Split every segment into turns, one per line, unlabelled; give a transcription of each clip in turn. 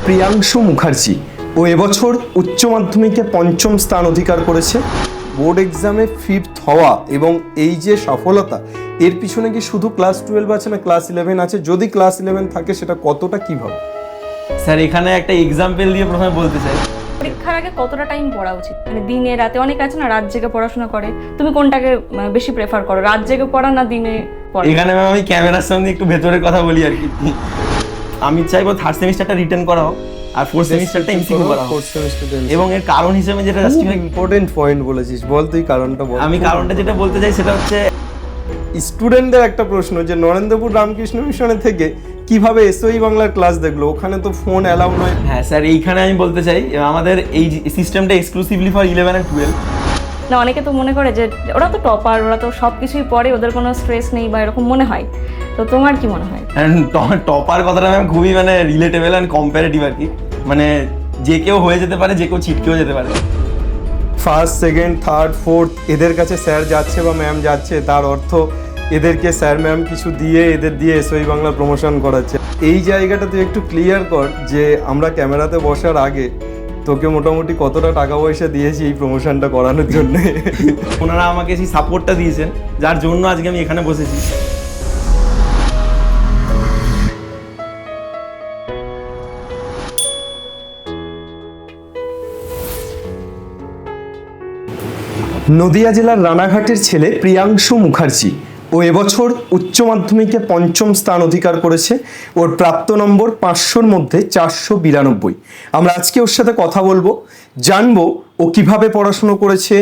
প্রিয়াংশু মুখার্জি ও এবছর উচ্চ মাধ্যমিকে পঞ্চম স্থান অধিকার করেছে। বোর্ড এক্সামে ফিফথ হওয়া এবং এই যে সফলতা, এর পিছনে কি শুধু ক্লাস 12 আছে না ক্লাস 11 আছে? যদি ক্লাস 11 থাকে সেটা কতটা কিভাবে?
স্যার এখানে একটা এক্সাম্পল দিয়ে প্রথমে বলতে চাই,
পরীক্ষার আগে কতটা টাইম পড়া উচিত? মানে দিনে রাতে অনেক আছে না রাত জেগে পড়াশোনা করে, তুমি কোনটাকে বেশি প্রেফার করো, রাত জেগে পড়া না দিনে পড়া?
এখানে ম্যাম আমি ক্যামেরার সামনে একটু ভেতরের কথা বলি আর কি। আমি চাইবো থার্ড সেমিস্টারটা রিটার্ন করা হোক আর ফোর্থ সেমিস্টারটা এমসিকিউ করা হোক। এবং এর কারণ হিসেবে যেটা
ইম্পর্টেন্ট পয়েন্ট বলেছিস, বল তুই কারণটা বল।
আমি কারণটা যেটা বলতে চাই সেটা হচ্ছে,
স্টুডেন্টদের একটা প্রশ্ন যে নরেন্দ্রপুর রামকৃষ্ণ মিশনে থেকে কিভাবে এসওই বাংলার ক্লাস দেখলো? ওখানে তো ফোন অ্যালাউ নয়।
হ্যাঁ স্যার, এইখানে আমি বলতে চাই আমাদের এই সিস্টেমটা এক্সক্লুসিভলি ফর 11 and 12।
না, অনেকে তো মনে করে যে ওরা তো টপার, ওরা তো সব কিছুই পড়ে, ওদের কোনো স্ট্রেস নেই বা এরকম মনে হয়। তো তোমার কি মনে হয়?
টপার কথাটা ম্যাম খুবই মানে রিলেটেবল অ্যান্ড কম্পারেটিভ আর কি। মানে যে কেউ হয়ে যেতে পারে, যে কেউ ছিটকেও যেতে পারে।
ফার্স্ট, সেকেন্ড, থার্ড, ফোর্থ এদের কাছে স্যার যাচ্ছে বা ম্যাম যাচ্ছে, তার অর্থ এদেরকে স্যার ম্যাম কিছু দিয়ে এদের দিয়ে এসওই বাংলা প্রমোশন করাচ্ছে। এই জায়গাটা তুই একটু ক্লিয়ার কর যে আমরা ক্যামেরাতে বসার আগে তোকে মোটামুটি কতটা টাকা পয়সা দিয়েছি এই প্রমোশনটা করানোর জন্য।
ওনারা আমাকে সেই সাপোর্টটা দিয়েছেন, যার জন্য আজকে আমি এখানে বসেছি।
নদিয়া জেলার রানাঘাটের ছেলে প্রিয়াংশু মুখার্জি ও এবছর উচ্চ মাধ্যমিকে পঞ্চম স্থান অধিকার করেছে। ওর প্রাপ্ত নম্বর 500-র মধ্যে 492। আমরা আজকে ওর সাথে কথা বলবো, জানবো ও কিভাবে পড়াশুনো করেছে,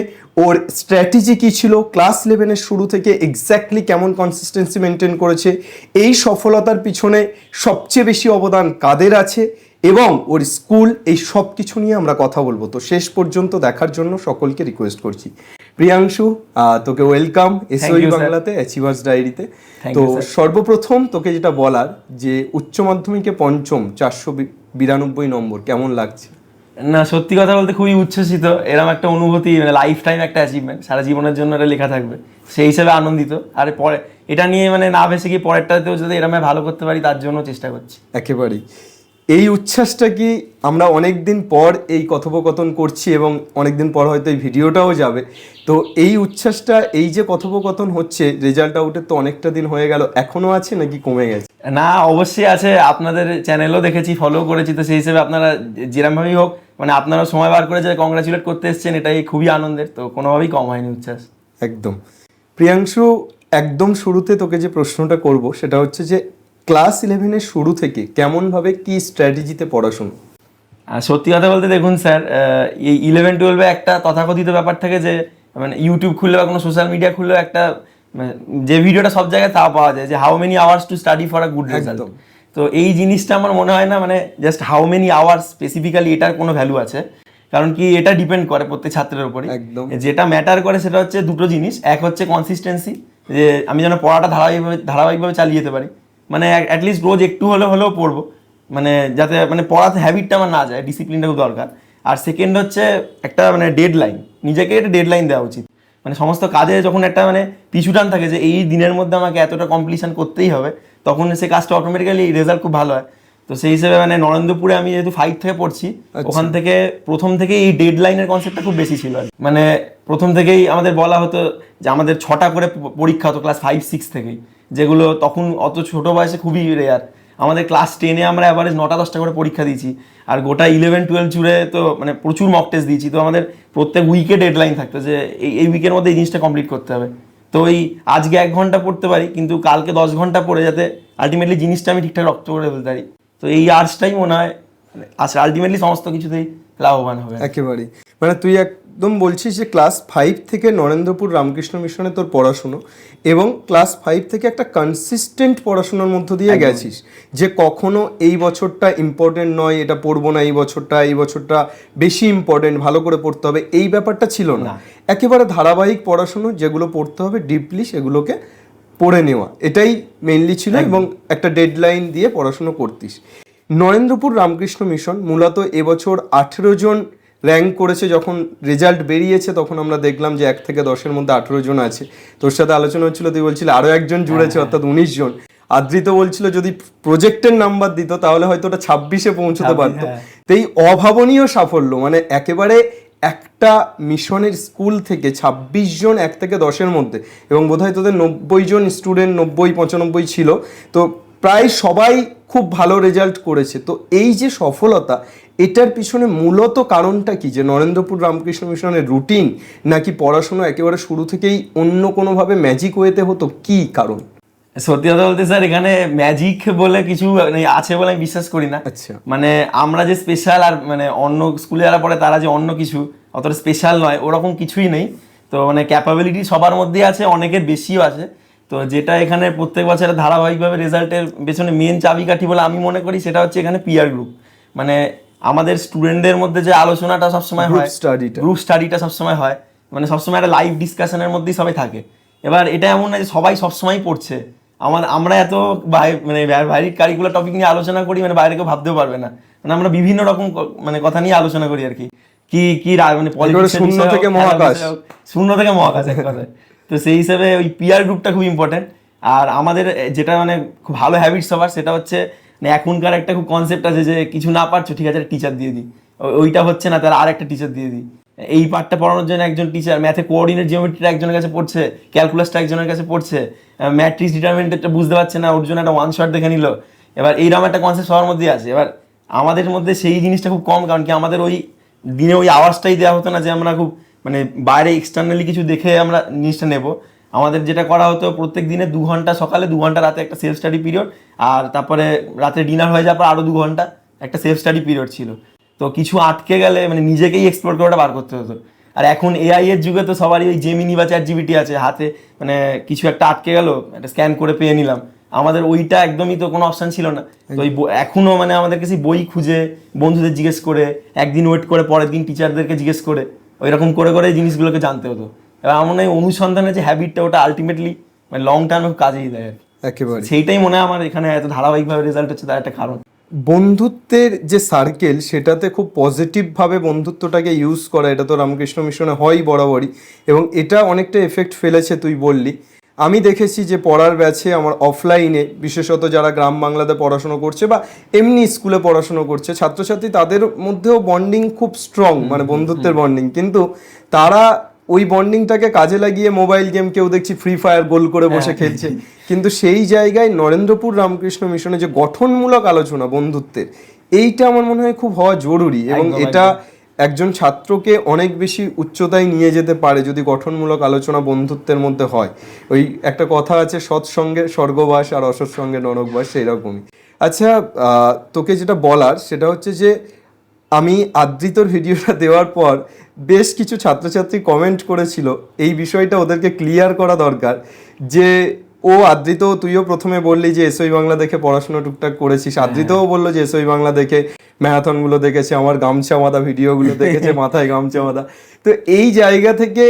ওর স্ট্র্যাটেজি কী ছিল, ক্লাস 11-এর শুরু থেকে এক্স্যাক্টলি কেমন কনসিস্টেন্সি মেনটেন করেছে, এই সফলতার পিছনে সবচেয়ে বেশি অবদান কাদের আছে, এবং ওর স্কুল, এই সব কিছু নিয়ে আমরা কথা বলবো। তো শেষ পর্যন্ত দেখার জন্য সকলকে রিকোয়েস্ট করছি। প্রিয়াংশু, তোকে ওয়েলকাম এসওই বাংলাতে, অ্যাচিভার্স ডায়েরিতে। তো সর্বপ্রথম তোকে যেটা বলার, যে উচ্চ মাধ্যমিকে পঞ্চম 492 নম্বর, কেমন লাগছে?
না, সত্যি কথা বলতে খুবই উচ্ছ্বসিত। এরকম একটা অনুভূতি মানে লাইফ টাইম একটা অ্যাচিভমেন্ট, সারা জীবনের জন্য এটা লেখা থাকবে, সেই হিসেবে আনন্দিত। আর পরে এটা নিয়ে মানে না ভেসে গিয়ে পরেরটাতেও যদি এরকম ভালো করতে পারি তার জন্য চেষ্টা করছি।
একেবারেই। এই উচ্ছ্বাসটা কি, আমরা অনেক দিন পর এই কথোপকথন করছি এবং অনেক দিন পর হয়তো এই ভিডিওটাও যাবে, তো এই উচ্ছ্বাসটা, এই যে কথোপকথন হচ্ছে, রেজাল্ট আউটের তো অনেকটা দিন হয়ে গেল, এখনো আছে নাকি কমে গেছে?
না, অবশ্যই আছে। আপনাদের চ্যানেলও দেখেছি, ফলো করেছি, তো সেই হিসেবে আপনারা যেরকমভাবেই হোক মানে আপনারা সময় বার করে যে কংগ্রাচুলেট করতে এসেছেন, এটাই খুবই আনন্দের। তো কোনোভাবেই কম হয়নি উচ্ছ্বাস।
একদম। প্রিয়াংশু, একদম শুরুতে তোকে যে প্রশ্নটা করব সেটা হচ্ছে যে ক্লাস 11-এর শুরু থেকে কেমনভাবে কি স্ট্র্যাটেজিতে পড়াশুনো?
সত্যি কথা বলতে দেখুন স্যার, এই 11-12-এ একটা তথাকথিত ব্যাপার থাকে যে মানে ইউটিউব খুললে বা কোনো সোশ্যাল মিডিয়া খুললেও একটা যে ভিডিওটা সব জায়গায় তা পাওয়া যায় যে how many hours to study for a good result. তো এই জিনিসটা আমার মনে হয় না মানে just how many hours specifically এটার কোনো ভ্যালু আছে, কারণ কি এটা ডিপেন্ড করে প্রত্যেক ছাত্রের উপরে। যেটা ম্যাটার করে সেটা হচ্ছে দুটো জিনিস, এক হচ্ছে কনসিস্টেন্সি, যে আমি যেন পড়াটা ধারাবাহিকভাবে চালিয়ে যেতে পারি, মানে অ্যাটলিস্ট রোজ একটু হলেও পড়বো, মানে যাতে মানে পড়াতে হ্যাবিটটা আমার না যায়, ডিসিপ্লিনটা খুব দরকার। আর সেকেন্ড হচ্ছে একটা মানে ডেডলাইন, নিজেকে একটা ডেডলাইন দেওয়া উচিত। মানে সমস্ত কাজে যখন একটা মানে পিছুটান থাকে যে এই দিনের মধ্যে আমাকে এতটা কমপ্লিশন করতেই হবে, তখন সে কাজটা অটোমেটিক্যালি রেজাল্ট খুব ভালো হয়। তো সেই হিসেবে মানে নরেন্দ্রপুরে আমি যেহেতু 5 থেকে পড়ছি, ওখান থেকে প্রথম থেকে এই ডেডলাইনের কনসেপ্টটা খুব বেশি ছিল। মানে প্রথম থেকেই আমাদের বলা হতো যে আমাদের 6টা করে পরীক্ষা হতো ক্লাস 5-6 থেকেই, যেগুলো তখন অত ছোট বয়সে খুবই রেয়ার। আমাদের ক্লাস 10-এ আমরা অ্যাভারেজ 9টা-10টা করে পরীক্ষা দিয়েছি, আর গোটা 11-12 জুড়ে তো মানে প্রচুর মক টেস্ট দিয়েছি। তো আমাদের প্রত্যেক উইকে ডেডলাইন থাকতো যে এই উইকের মধ্যে এই জিনিসটা কমপ্লিট করতে হবে। তো এই আজকে 1 ঘন্টা পড়তে পারি, কিন্তু কালকে 10 ঘন্টা পড়ে যাতে আলটিমেটলি জিনিসটা আমি ঠিকঠাক রপ্ত করে ফেলতে পারি। তো এই আর্টসটাই মনে হয় আলটিমেটলি সমস্ত কিছুতেই লাভবান হবে।
একেবারেই। মানে তুই একদম বলছিস যে ক্লাস 5 থেকে নরেন্দ্রপুর রামকৃষ্ণ মিশনে তোর পড়াশুনো, এবং ক্লাস 5 থেকে একটা কনসিস্টেন্ট পড়াশোনার মধ্য দিয়ে গেছিস, যে কখনো এই বছরটা ইম্পর্টেন্ট নয়, এটা পড়বো না, এই বছরটা বেশি ইম্পর্টেন্ট, ভালো করে পড়তে হবে, এই ব্যাপারটা ছিল না। একেবারে ধারাবাহিক পড়াশুনো, যেগুলো পড়তে হবে ডিপলি সেগুলোকে পড়ে নেওয়া, এটাই মেইনলি ছিল, এবং একটা ডেডলাইন দিয়ে পড়াশুনো করতিস। নরেন্দ্রপুর রামকৃষ্ণ মিশন মূলত এবছর 18 জন র্যাঙ্ক করেছে। যখন রেজাল্ট বেরিয়েছে তখন আমরা দেখলাম যে 1 থেকে 10-এর মধ্যে 18 জন আছে। তোর সাথে আলোচনা হচ্ছিল, তুই বলছিলি আরও একজন জুড়েছে, অর্থাৎ 19 জন। আদ্রিত বলছিল যদি প্রজেক্টের নাম্বার দিত তাহলে হয়তো ওটা 26-এ পৌঁছতে পারতো।
হ্যাঁ।
তো এই অভাবনীয় সাফল্য, মানে একেবারে একটা মিশনের স্কুল থেকে 26 জন 1 থেকে 10-এর মধ্যে, এবং বোধহয় তোদের 90 জন স্টুডেন্ট, 90-95 ছিল, তো প্রায় সবাই খুব ভালো রেজাল্ট করেছে। তো এই যে সফলতা, এটার পিছনে মূলত কারণটা কি? যে নরেন্দ্রপুর রামকৃষ্ণ মিশনের রুটিন, নাকি পড়াশোনা একেবারে শুরু থেকেই অন্য কোনোভাবে ম্যাজিক ওয়েতে হতো, কি কারণ?
সত্যি কথা বলতে স্যার, এখানে ম্যাজিক বলে কিছু আছে বলে আমি বিশ্বাস করি না।
আচ্ছা।
মানে আমরা যে স্পেশাল, আর মানে অন্য স্কুলে যারা পড়ে তারা যে অন্য কিছু অতটা স্পেশাল নয়, ওরকম কিছুই নেই। তো মানে ক্যাপাবিলিটি সবার মধ্যেই আছে, অনেকের বেশিও আছে। তো যেটা এখানে প্রত্যেক বছরে ধারাবাহিকভাবে রেজাল্টের পেছনে মেন চাবিকাঠি বলে আমি মনে করি, সেটা হচ্ছে এখানে পিয়ার গ্রুপ। মানে আমাদের স্টুডেন্টদের মধ্যে যে আলোচনাটা সবসময় হয়, গ্রুপ স্টাডিটা সবসময় হয়, মানে সবসময় একটা লাইভ ডিসকাশনের মধ্যেই সবাই থাকে। এবার এটা এমন না যে সবাই সবসময় পড়ছে। আমরা এত মানে বাইরের কারিকুলার টপিক নিয়ে আলোচনা করি, মানে বাইরে কেউ ভাবতেও পারবে না। মানে আমরা বিভিন্ন রকম মানে কথা নিয়ে আলোচনা করি আর কি, মানে
শূন্য থেকে মহাকাশ,
শূন্য থেকে মহাকাশ এক কথায়। তো সেই হিসাবে ওই পিয়ার গ্রুপটা খুব ইম্পর্টেন্ট। আর আমাদের যেটা মানে খুব ভালো হ্যাবিট সবার, সেটা হচ্ছে মানে এখনকার একটা খুব কনসেপ্ট আছে যে কিছু না পারছো, ঠিক আছে টিচার দিয়ে দিই, ওইটা হচ্ছে না তাহলে আর একটা টিচার দিয়ে দিই। এই পার্টটা পড়ানোর জন্য একজন টিচার, ম্যাথে কোঅর্ডিনেট জিওমেট্রিটা একজনের কাছে পড়ছে, ক্যালকুলাসটা একজনের কাছে পড়ছে, ম্যাট্রিক্স ডিটারমিনেন্টটা বুঝতে পারছে না, ওর জন্য একটা ওয়ান শট দেখে নিল। এবার এইরকম একটা কনসেপ্ট সবার মধ্যে আছে। এবার আমাদের মধ্যে সেই জিনিসটা খুব কম, কারণ কি আমাদের ওই দিনে ওই আওয়াজটাই দেওয়া হতো না যে আমরা খুব মানে বাইরে এক্সটার্নালি কিছু দেখে আমরা জিনিসটা নেব। আমাদের যেটা করা হতো, প্রত্যেক দিনে 2 ঘন্টা সকালে, 2 ঘন্টা রাতে একটা সেলফ স্টাডি পিরিয়ড, আর তারপরে রাতে ডিনার হয়ে যাওয়ার পর আরও 2 ঘন্টা একটা সেলফ স্টাডি পিরিয়ড ছিল। তো কিছু আটকে গেলে মানে নিজেকেই এক্সপ্লোর করে ওটা বার করতে হতো। আর এখন এআই এর যুগে তো সবারই ওই জেমিনি বা চ্যাটজিপিটি আছে হাতে, মানে কিছু একটা আটকে গেল, একটা স্ক্যান করে পেয়ে নিলাম। আমাদের ওইটা একদমই তো কোনো অপশন ছিল না। তো ওই এখনো মানে আমাদের কাছে বই খুঁজে, বন্ধুদের জিজ্ঞেস করে, একদিন ওয়েট করে পরের দিন টিচারদেরকে জিজ্ঞেস করে, ওইরকম করে করে এই জিনিসগুলোকে জানতে হতো। এবার আমার মনে হয় অনুসন্ধানের যে হ্যাবিটটা, ওটা আলটিমেটলি মানে লং টার্মে কাজেই দেয় আর কি।
একেবারে
সেইটাই মনে হয় আমার এখানে এত ধারাবাহিকভাবে রেজাল্ট হচ্ছে তার একটা কারণ।
বন্ধুত্বের যে সার্কেল, সেটাতে খুব পজিটিভভাবে বন্ধুত্বটাকে ইউজ করা, এটা তো রামকৃষ্ণ মিশনে হয়ই বরাবরই, এবং এটা অনেকটা এফেক্ট ফেলেছে। তুই বললি, আমি দেখেছি যে পড়ার ব্যাচে আমার অফলাইনে, বিশেষত যারা গ্রাম বাংলাতে পড়াশুনো করছে বা এমনি স্কুলে পড়াশুনো করছে ছাত্রছাত্রী, তাদের মধ্যেও বন্ডিং খুব স্ট্রং, মানে বন্ধুত্বের বন্ডিং, কিন্তু তারা ওই বন্ডিংটাকে কাজে লাগিয়ে মোবাইল গেম, কেউ দেখছি ফ্রি ফায়ার গোল করে বসে খেলছে। কিন্তু সেই জায়গায় নরেন্দ্রপুর রামকৃষ্ণ মিশনে যে গঠনমূলক আলোচনা বন্ধুত্বের, এইটা আমার মনে হয় খুব হওয়া জরুরি, এবং এটা একজন ছাত্রকে অনেক বেশি উচ্চতায় নিয়ে যেতে পারে যদি গঠনমূলক আলোচনা বন্ধুত্বের মধ্যে হয়। ওই একটা কথা আছে, সৎসঙ্গে স্বর্গবাস আর অসৎসঙ্গে নরকবাস, সেইরকমই। আচ্ছা, তোকে যেটা বলার সেটা হচ্ছে যে আমি আদ্রিতর ভিডিওটা দেওয়ার পর বেশ কিছু ছাত্রছাত্রী কমেন্ট করেছিল, এই বিষয়টা ওদেরকে ক্লিয়ার করা দরকার, যে আদ্রিত, তুইও প্রথমে বললি যে এসওই বাংলা দেখে পড়াশোনা টুকটাক করেছিস, আদ্রিতও বললো যে এসওই বাংলা দেখে ম্যারাথনগুলো দেখেছে, আমার গামছা বাঁধা ভিডিওগুলো দেখেছে, মাথায় গামছা বাঁধা। তো এই জায়গা থেকে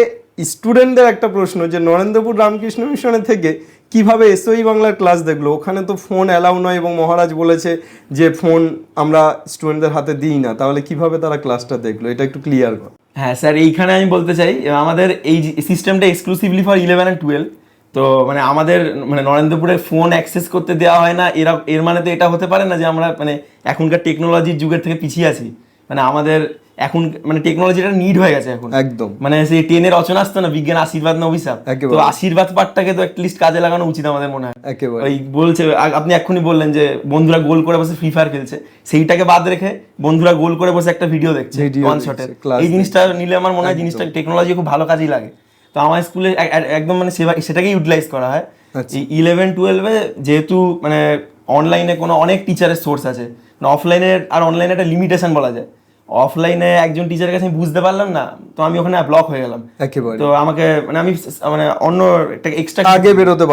স্টুডেন্টদের একটা প্রশ্ন, যে নরেন্দ্রপুর রামকৃষ্ণ মিশনে থেকে কিভাবে এসওই বাংলার ক্লাস দেখলো? ওখানে তো ফোন অ্যালাউ নয়, এবং মহারাজ বলেছে যে ফোন আমরা স্টুডেন্টদের হাতে দিই না, তাহলে কিভাবে তারা ক্লাসটা দেখলো? এটা একটু ক্লিয়ার কর।
হ্যাঁ স্যার, এইখানে আমি বলতে চাই, আমাদের এই সিস্টেমটা এক্সক্লুসিভলি ফর 11 and 12। তো মানে আমাদের মানে নরেন্দ্রপুরে ফোন অ্যাক্সেস করতে দেওয়া হয় না, এর মানে তো এটা হতে পারে না যে আমরা মানে এখনকার টেকনোলজির যুগের থেকে পিছিয়ে আছি। মানে আমাদের এখন মানে টেকনোলজিটা নিড হয়ে গেছে এখন
একদম।
মানে সেই 10 এর রচনা আসতো না, বিজ্ঞান আশীর্বাদ না অভিশাপ, তো আশীর্বাদ পাঠটাকে তো অ্যাটলিস্ট কাজে লাগানো উচিত আমাদের মনে হয়।
একেবারে।
ওই বলছে, আপনি এক্ষুনি বললেন যে বন্ধুরা গোল করে বসে ফ্রি ফায়ার খেলছে, সেইটাকে বাদ রেখে বন্ধুরা গোল করে বসে একটা ভিডিও দেখছে ওয়ান শটের, এই জিনিসটা নিলে আমার মনে হয় জিনিসটা টেকনোলজি খুব ভালো কাজেই লাগে। তো আমার স্কুলে একদম মানে সেটাকে ইউটিলাইজ করা হয়। এই 11-12-এ যেহেতু মানে অনলাইনে কোনো অনেক টিচারের সোর্স আছে, অফলাইনের আর অনলাইনে একটা লিমিটেশন বলা যায়। অফলাইনে একজন টিচারের কাছে আমি বুঝতে পারলাম না, তো আমি ওখানে ব্লক হয়ে গেলাম একেবারে। তো আমাকে মানে আমি মানে অন্য একটা এক্সট্রা আগে বেরোতে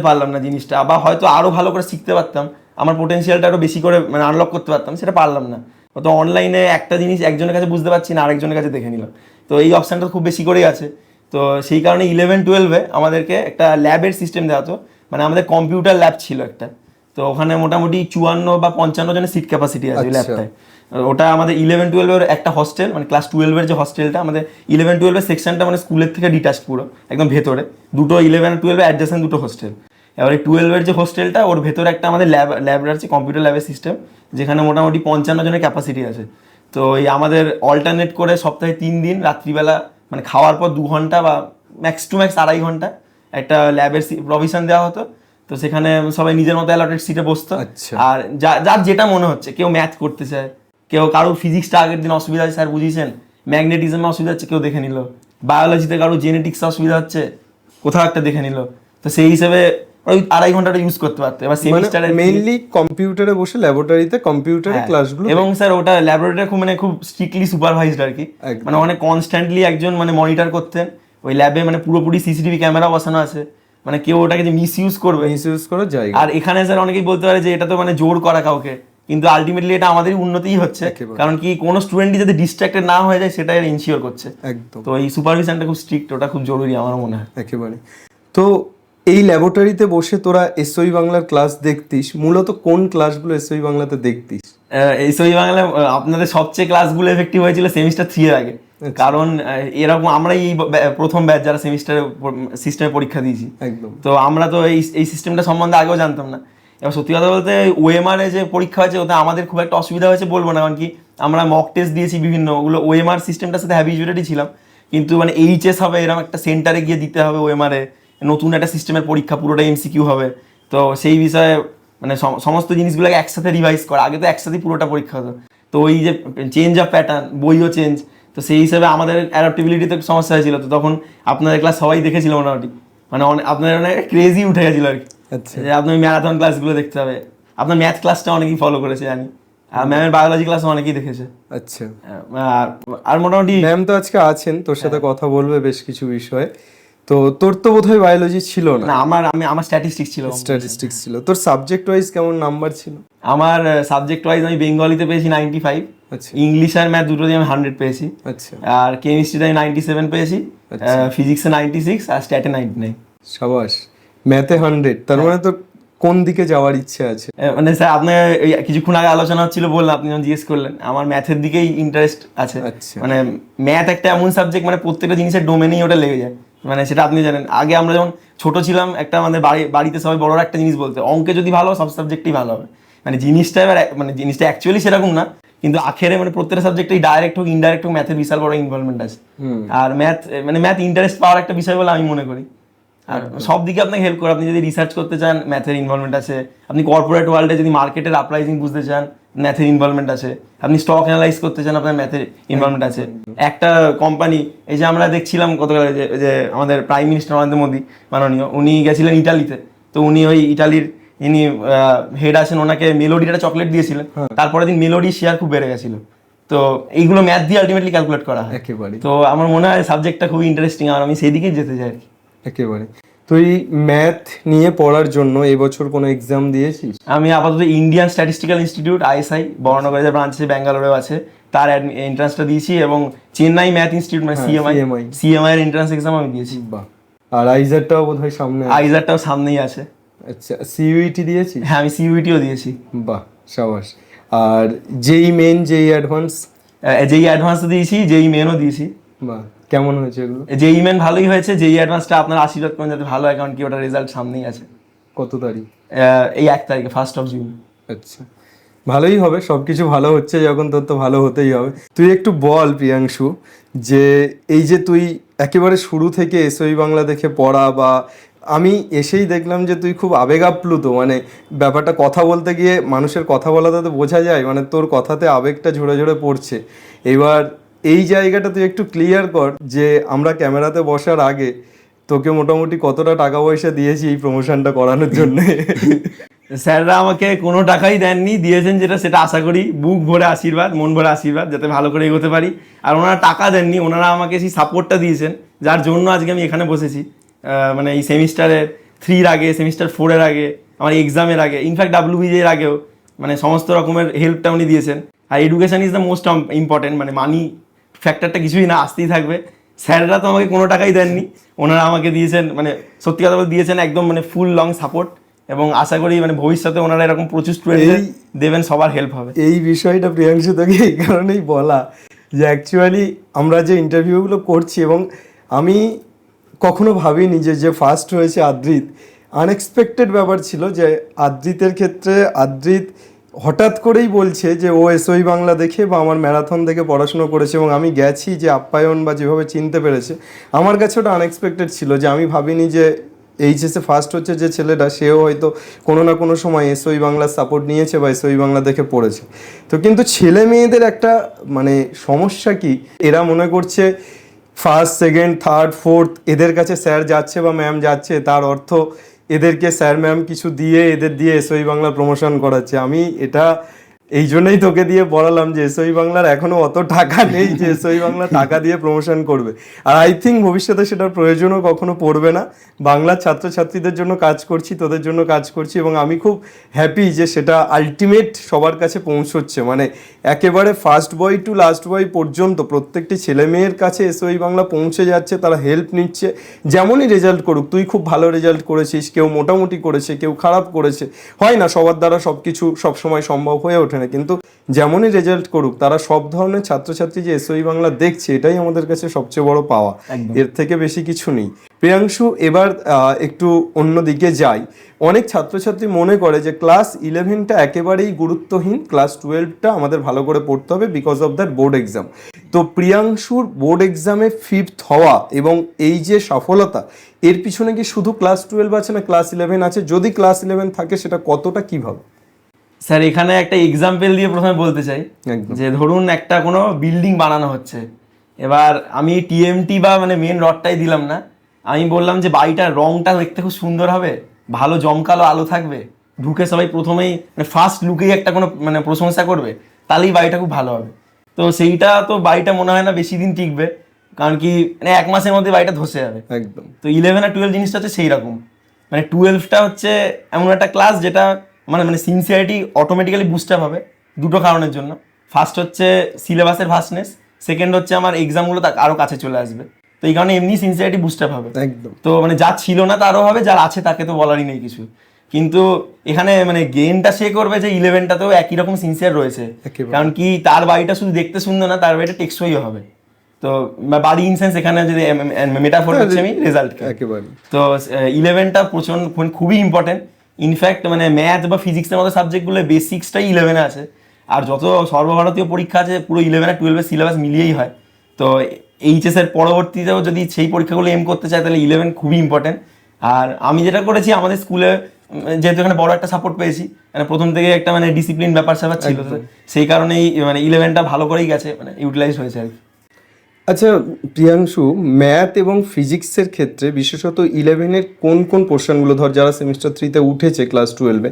পারলাম না জিনিসটা, বা হয়তো আরো ভালো করে শিখতে পারতাম, আমার পোটেনশিয়ালটা আরো বেশি করে মানে আনলক করতে পারতাম, সেটা পারলাম না। তো অনলাইনে একটা জিনিস একজনের কাছে বুঝতে পারছি না, আরেকজনের কাছে দেখে নিলাম। তো এই অপশনটা খুব বেশি করেই আছে। তো সেই কারণে 11-12-এ আমাদেরকে একটা ল্যাবের সিস্টেম দেওয়া হতো, মানে আমাদের কম্পিউটার ল্যাব ছিল একটা। তো ওখানে মোটামুটি 54 বা 55 জনের সিট ক্যাপাসিটি আছে ওই ল্যাবটায়। ওটা আমাদের 11-12-এর একটা হস্টেল, মানে ক্লাস 12-এর যে হস্টেলটা, আমাদের 11-12-এর সেকশনটা মানে স্কুলের থেকে ডিটাচ পুরো একদম ভেতরে, দুটো 11 আর 12 অ্যাডজাসেন্ট দুটো হোস্টেল। এবারে 12-এর যে হোস্টেলটা ওর ভেতরে একটা আমাদের ল্যাব আছে, কম্পিউটার ল্যাবের সিস্টেম, যেখানে মোটামুটি 55 জনের ক্যাপাসিটি আছে। তো এই আমাদের অল্টারনেট করে সপ্তাহে 3 দিন রাত্রিবেলা মানে খাওয়ার পর 2 ঘন্টা বা ম্যাক্স টু ম্যাক্স 2.5 ঘন্টা একটা ল্যাবের প্রভিশন দেওয়া হতো। তো সেখানে সবাই নিজের মতো অ্যালটেড সিটে বসতো।
আচ্ছা।
আর যার যেটা মনে হচ্ছে, কেউ ম্যাথ করতে চায়, কেউ কারো ফিজিক্সটা আগের দিন অসুবিধা আছে স্যার বুঝিয়েছেন, ম্যাগনেটিজমে অসুবিধা হচ্ছে কেউ দেখে নিল, বায়োলজিতে কারো জেনেটিক্সে অসুবিধা হচ্ছে কোথাও একটা দেখে নিল। তো সেই হিসেবে ওই 2.5 ঘন্টাটা ইউজ করতে পারতো। এবার সেমিস্টারে
মেইনলি কম্পিউটারে বসে ল্যাবরেটরিতে কম্পিউটারে ক্লাসগুলো,
এবং স্যার ওটা ল্যাবরেটরি খুব স্ট্রিক্টলি সুপারভাইজড আর কি,
একদম।
মানে অনেক কনস্ট্যান্টলি একজন মানে মনিটর করতেন ওই ল্যাবে, মানে পুরোপুরি সিসিটিভি ক্যামেরা বসানো আছে, মানে কেউ ওটাকে যে মিস ইউজ করবে।
মিসইউজ করার জায়গা।
আর এখানে স্যার অনেকেই বলতে পারে যে এটা তো মানে জোর করা কাউকে, কিন্তু আলটিমেটলি এটা আমাদেরই উন্নতিই হচ্ছে,
একেবারে।
কারণ কি কোনো স্টুডেন্টই যাতে ডিস্ট্রাক্টেড না হয়ে যায় সেটা ইনশিওর করছে।
একদম,
তো এই সুপারভিশনটা খুব স্ট্রিক্ট, ওটা খুব জরুরি আমার মনে হয়।
একেবারে। তো এই ল্যাবরেটরিতে বসে তোরা এসওই বাংলার ক্লাস দেখতিস, মূলত কোন ক্লাসগুলো এসওই বাংলাতে দেখতিস?
এই সই বাংলা আপনাদের সবচেয়ে ক্লাসগুলো এফেক্টিভ হয়েছিল সেমিস্টার 3 এর আগে, কারণ এরকম আমরা এই প্রথম ব্যাচ যারা সেমিস্টারে সিস্টেমে পরীক্ষা দিয়েছি,
একদম।
তো আমরা তো এই সিস্টেমটা সম্বন্ধে আগেও জানতাম না। এবার সত্যি কথা বলতে ওএমআর এ যে পরীক্ষা হয়েছে ওতে আমাদের খুব একটা অসুবিধা হয়েছে বলবো না, কারণ কি আমরা মক টেস্ট দিয়েছি বিভিন্ন, ওগুলো ওএমআর সিস্টেমটার সাথে হ্যাবিচুয়েটেডই ছিলাম, কিন্তু মানে এইচএস হবে এরকম একটা সেন্টারে গিয়ে দিতে হবে ওএমআর এ, নতুন একটা সিস্টেমের পরীক্ষা, পুরোটা এমসিকিউ হবে। তো সেই বিষয়ে মানে সমস্ত জিনিসগুলোকে একসাথে রিভাইজ করা, আগে তো একসাথেই পুরোটা পরীক্ষা হতো। তো ওই যে চেঞ্জ অফ প্যাটার্ন, বইও চেঞ্জ, তো সেই হিসাবে আমাদের অ্যাডাপ্টেবিলিটিতে সমস্যা হয়েছিল। তো তখন আপনাদের ক্লাস সবাই দেখেছিল মোটামুটি, মানে আপনাদের অনেক ক্রেজি উঠে গেছিলো আর কি,
আচ্ছা।
যে আপনার ম্যারাথন ক্লাসগুলো দেখতে হবে। আপনার ম্যাথ ক্লাসটা অনেকেই ফলো করেছে জানি, আর ম্যামের বায়োলজি ক্লাসও অনেকেই দেখেছে।
আচ্ছা।
আর মোটামুটি
ম্যাম তো আজকে আছেন, তোর সাথে কথা বলবে বেশ কিছু বিষয়ে। তো তোর তো বোধহয় বায়োলজি ছিল না?
না, আমার স্ট্যাটিস্টিক্স ছিল।
স্ট্যাটিস্টিক্স ছিল। তোর সাবজেক্ট ওয়াইজ কেমন নাম্বার ছিল?
আমার সাবজেক্ট ওয়াইজ আমি বেঙ্গলিতে পেয়েছি 95,
আচ্ছা
ইংলিশ আর ম্যাথ দুটোতে আমি 100 পেয়েছি,
আচ্ছা।
আর কেমিস্ট্রিতে আমি 97 পেয়েছি,
আচ্ছা।
ফিজিক্সে 96 আর স্ট্যাটে 99।
সাবাস। ম্যাথে 100, তার মানে তোর কোন দিকে যাওয়ার ইচ্ছে আছে?
মানে স্যার আপনার ওই কিছুক্ষণ আগে আলোচনা হচ্ছিল বললাম, আপনি যখন জিজ্ঞেস করলেন, আমার ম্যাথের দিকেই ইন্টারেস্ট আছে।
আচ্ছা।
মানে ম্যাথ একটা এমন সাবজেক্ট, মানে প্রত্যেকটা জিনিসের ডোমেনেই ওটা লেগে যায়, মানে সেটা আপনি জানেন। আগে আমরা যখন ছোট ছিলাম, একটা আমাদের বাড়িতে সবাই বড়রা একটা জিনিস বলতে, অঙ্কে যদি ভালো সব সাবজেক্টেই ভালো হবে, মানে জিনিসটা এবার মানে জিনিসটা অ্যাকচুয়ালি সেরকম না, কিন্তু আখেরে মানে প্রত্যেকটা সাবজেক্টেই ডাইরেক্ট হোক ইনডাইরেক্ট হোক ম্যাথের বিশাল বড় ইনভলভমেন্ট আছে। আর ম্যাথ ইন্টারেস্ট পাওয়ার একটা বিষয় বলে আমি মনে করি। আর সব দিকে আপনাকে হেল্প করে, আপনি যদি রিসার্চ করতে চান ম্যাথের ইনভলভমেন্ট আছে, আপনি কর্পোরেট ওয়ার্ল্ডে যদি মার্কেটের আপরাইজিং বুঝতে চান ম্যাথের ইনভলভমেন্ট আছে, আপনি স্টক অ্যানালাইজ করতে চান আপনার ম্যাথের ইনভলভমেন্ট আছে। একটা কোম্পানি, এই যে আমরা দেখছিলাম গতকাল যে আমাদের প্রাইম মিনিস্টার নরেন্দ্র মোদী মাননীয়, উনি গেছিলেন ইটালিতে, তো উনি ওই ইটালির ইনি হেড আছেন, ওনাকে মেলোডিটা চকলেট দিয়েছিলেন, তারপরের দিন মেলোডি শেয়ার খুব বেড়ে গেছিল। তো এইগুলো ম্যাথ দিয়ে আলটিমেটলি ক্যালকুলেট করা হয়
একেবারে।
তো আমার মনে হয় সাবজেক্টটা খুবই ইন্টারেস্টিং, আর আমি সেই দিকেই যেতে চাই আর কি।
একেবারে। তুই ম্যাথ নিয়ে পড়ার জন্য এবছর কোনো এক্সাম দিয়েছিস?
আমি আপাতত ইন্ডিয়ান স্ট্যাটিস্টিক্যাল ইনস্টিটিউট আইএসআই বর্ণনগরে যে ব্রাঞ্চ আছে ব্যাঙ্গালোরেও আছে, তার এন্ট্রান্সটা দিয়েছি, এবং চেন্নাই ম্যাথ ইনস্টিটিউট মানে সিএমআই এর এন্ট্রান্স এক্সাম আমি দিয়েছি।
বাহ। আর আইজারটাও বোধহয় সামনে আছে।
আইজারটাও সামনেই আছে।
আচ্ছা, সিইউইটি দিয়েছিস?
হ্যাঁ, আমি সিইউটিও দিয়েছি।
বাহ, সাবাস। আর যেই মেন, যেই অ্যাডভান্স?
যেই অ্যাডভান্স দিয়েছি, যেই মেনও দিয়েছি।
বাহ, কেমন হয়েছে এগুলো?
যেই মেন ভালোই হয়েছে, যেই অ্যাডভান্সটা আপনার আশীর্বাদ করেন যাতে ভালো হয়, কারণ কি ওটা রেজাল্ট সামনেই আছে।
কত তারিখ?
এই 1 তারিখে, 1 জুন।
আচ্ছা, ভালোই হবে, সবকিছু ভালো হচ্ছে যখন, তোর তো ভালো হতেই হবে। তুই একটু বল প্রিয়াংশু, যে এই যে তুই একেবারে শুরু থেকে এসওই বাংলা দেখে পড়া, বা আমি এসেই দেখলাম যে তুই খুব আবেগাপ্লুত, মানে ব্যাপারটা কথা বলতে গিয়ে মানুষের কথা বলাতে তো বোঝা যায়, মানে তোর কথাতে আবেগটা ঝরে ঝরে পড়ছে। এবার এই জায়গাটা তুই একটু ক্লিয়ার কর, যে আমরা ক্যামেরাতে বসার আগে তোকে মোটামুটি কতটা টাকা পয়সা দিয়েছি এই প্রমোশনটা করানোর জন্য?
স্যাররা আমাকে কোনো টাকাই দেননি, দিয়েছেন যেটা সেটা আশা করি বুক ভরে আশীর্বাদ, মন ভরে আশীর্বাদ, যাতে ভালো করে এগোতে পারি। আর ওনারা টাকা দেননি, ওনারা আমাকে সেই সাপোর্টটা দিয়েছেন, যার জন্য আজকে আমি এখানে বসেছি। মানে এই সেমিস্টারের 3 আগে, সেমিস্টার 4 আগে, আমার এক্সামের আগে, ইনফ্যাক্ট WBJ-এর আগেও, মানে সমস্ত রকমের হেল্পটা উনি দিয়েছেন। আর education is the most important, মানে মানি ফ্যাক্টরটা কিছুই না, আসতেই থাকবে। স্যাররা তো আমাকে কোনো টাকাই দেননি, ওনারা আমাকে দিয়েছেন, মানে সত্যি কথা বলে দিয়েছেন একদম, মানে ফুল লং সাপোর্ট, এবং আশা করি মানে ভবিষ্যতে ওনারা এরকম প্রচুর স্টুডেন্ট দেবেন, সবার হেল্প হবে।
এই বিষয়টা প্রিয়াংশু তোকে এই কারণেই বলা, যে অ্যাকচুয়ালি আমরা যে ইন্টারভিউগুলো করছি, এবং আমি কখনো ভাবিনি যে ফার্স্ট হয়েছে আদ্রিত, আনএক্সপেক্টেড ব্যাপার ছিল যে আদ্রিতের ক্ষেত্রে আদ্রিত হঠাৎ করেই বলছে যে ও এসওই বাংলা দেখে বা আমার ম্যারাথন দেখে পড়াশুনো করেছে, এবং আমি গেছি যে আপ্যায়ন বা যেভাবে চিনতে পেরেছে আমার কাছে ওটা আনএক্সপেক্টেড ছিল। যে আমি ভাবিনি যে এইচএসে ফার্স্ট হচ্ছে যে ছেলেটা, সেও হয়তো কোনো না কোনো সময় এসওই বাংলার সাপোর্ট নিয়েছে বা এসওই বাংলা দেখে পড়েছে। তো কিন্তু ছেলে মেয়েদের একটা মানে সমস্যা কি, এরা মনে করছে ফার্স্ট সেকেন্ড থার্ড ফোর্থ এদের কাছে স্যার যাচ্ছে বা ম্যাম যাচ্ছে, তার অর্থ এদেরকে স্যার ম্যাম কিছু দিয়ে এদের দিয়ে এসওই বাংলা প্রমোশন করাচ্ছে। আমি এটা এই জন্যই তোকে দিয়ে বলালাম যে এসওই বাংলার এখনো অত টাকা নেই যে এসওই বাংলা টাকা দিয়ে প্রমোশন করবে, আর আই থিঙ্ক ভবিষ্যতে সেটার প্রয়োজনও কখনো পড়বে না। বাংলার ছাত্রছাত্রীদের জন্য কাজ করছি, তোদের জন্য কাজ করছি, এবং আমি খুব হ্যাপি যে সেটা আলটিমেট সবার কাছে পৌঁছচ্ছে। মানে একেবারে ফার্স্ট বয় টু লাস্ট বয় পর্যন্ত প্রত্যেকটি ছেলে মেয়ের কাছে এসওই বাংলা পৌঁছে যাচ্ছে, তারা হেল্প নিচ্ছে। যেমনই রেজাল্ট করুক, তুই খুব ভালো রেজাল্ট করেছিস, কেউ মোটামুটি করেছে, কেউ খারাপ করেছে, হয় না সবার দ্বারা সব কিছু সবসময় সম্ভব হয়ে ওঠে না, কিন্তু যেমনই রেজাল্ট করুক তারা সব ধরনের ছাত্রছাত্রী যে এসওই বাংলা দেখছে এটাই আমাদের কাছে সবচেয়ে বড় পাওয়া, এর থেকে বেশি কিছু নেই। প্রিয়াংশু, এবার একটু অন্যদিকে যাই। অনেক ছাত্রছাত্রী মনে করে যে ক্লাস 11টা একেবারেই গুরুত্বহীন, ক্লাস 12টা আমাদের ভালো করে পড়তে হবে because of that board exam. তো প্রিয়াংশুর বোর্ড এক্সামে 5th হওয়া এবং এই যে সফলতা, এর পিছনে কি শুধু ক্লাস 12 আছে না ক্লাস 11 আছে? যদি ক্লাস 11 থাকে সেটা কতটা কিভাবে?
স্যার এখানে একটা এক্সাম্পল দিয়ে প্রথমে বলতে চাই
একদম।
যে ধরুন একটা কোনো বিল্ডিং বানানো হচ্ছে, এবার আমি টিএমটি বা মানে মেন রডটাই দিলাম না, আমি বললাম যে বাড়িটার রংটা দেখতে খুব সুন্দর হবে, ভালো জমকালো আলো থাকবে, ঢুকে সবাই প্রথমেই মানে ফার্স্ট লুকেই একটা কোনো মানে প্রশংসা করবে, তাহলেই বাড়িটা খুব ভালো হবে। তো সেইটা তো বাড়িটা মনে হয় না বেশি দিন টিকবে, কারণ কি মানে 1 মাসের মধ্যে বাড়িটা ধসে যাবে।
একদম।
তো 11 আর 12 জিনিসটা হচ্ছে সেই রকম, মানে 12টা হচ্ছে এমন একটা ক্লাস যেটা মানে মানে সিনসিয়ারিটি অটোমেটিক্যালি বুস্ট আপ হবে দুটো কারণের জন্য। ফার্স্ট হচ্ছে সিলেবাসের ভাস্টনেস, সেকেন্ড হচ্ছে আমার এক্সামগুলো আরও কাছে চলে আসবে, তো এই কারণে এমনি সিনসিয়ারিটি বুস্ট আপ হবে।
একদম।
তো মানে যা ছিল না তারও হবে, যার আছে তাকে তো বলারই নেই কিছু। কিন্তু এখানে মানে গেইনটা সে করবে যে 11টাতেও একই রকম সিনসিয়ার রয়েছে,
একেবারে।
কারণ কি তার বাড়িটা শুধু দেখতে সুন্দর না, তার বাড়িটা টেকসই হবে। তো বাড়ি ইন সেন্স এখানে যদি মেটাফোর হচ্ছে আমি রেজাল্ট
একেবারে।
তো 11টা প্রচন্ড খুবই ইম্পর্টেন্ট। ইনফ্যাক্ট মানে ম্যাথ বা ফিজিক্সের মতো সাবজেক্টগুলো বেসিক্সটাই 11-এ আছে, আর যত সর্বভারতীয় পরীক্ষা আছে পুরো 11 আর 12 সিলেবাস মিলিয়েই হয়। তো এইচএস এর পরবর্তীতেও যদি সেই পরীক্ষাগুলো এম করতে চায় তাহলে 11 খুবই ইম্পর্টেন্ট। আর আমি যেটা করেছি আমাদের স্কুলে যেহেতু এখানে বড় একটা সাপোর্ট পেয়েছি, মানে প্রথম থেকে একটা মানে ডিসিপ্লিন ব্যাপার স্যাপার ছিল, সেই কারণেই মানে 11টা ভালো করেই গেছে, মানে ইউটিলাইজ হয়েছে আর কি।
আচ্ছা প্রিয়াংশু, ম্যাথ এবং ফিজিক্সের ক্ষেত্রে বিশেষত 11-এর কোন কোন পোর্শনগুলো, ধর যারা সেমিস্টার 3-তে উঠেছে ক্লাস 12-এ,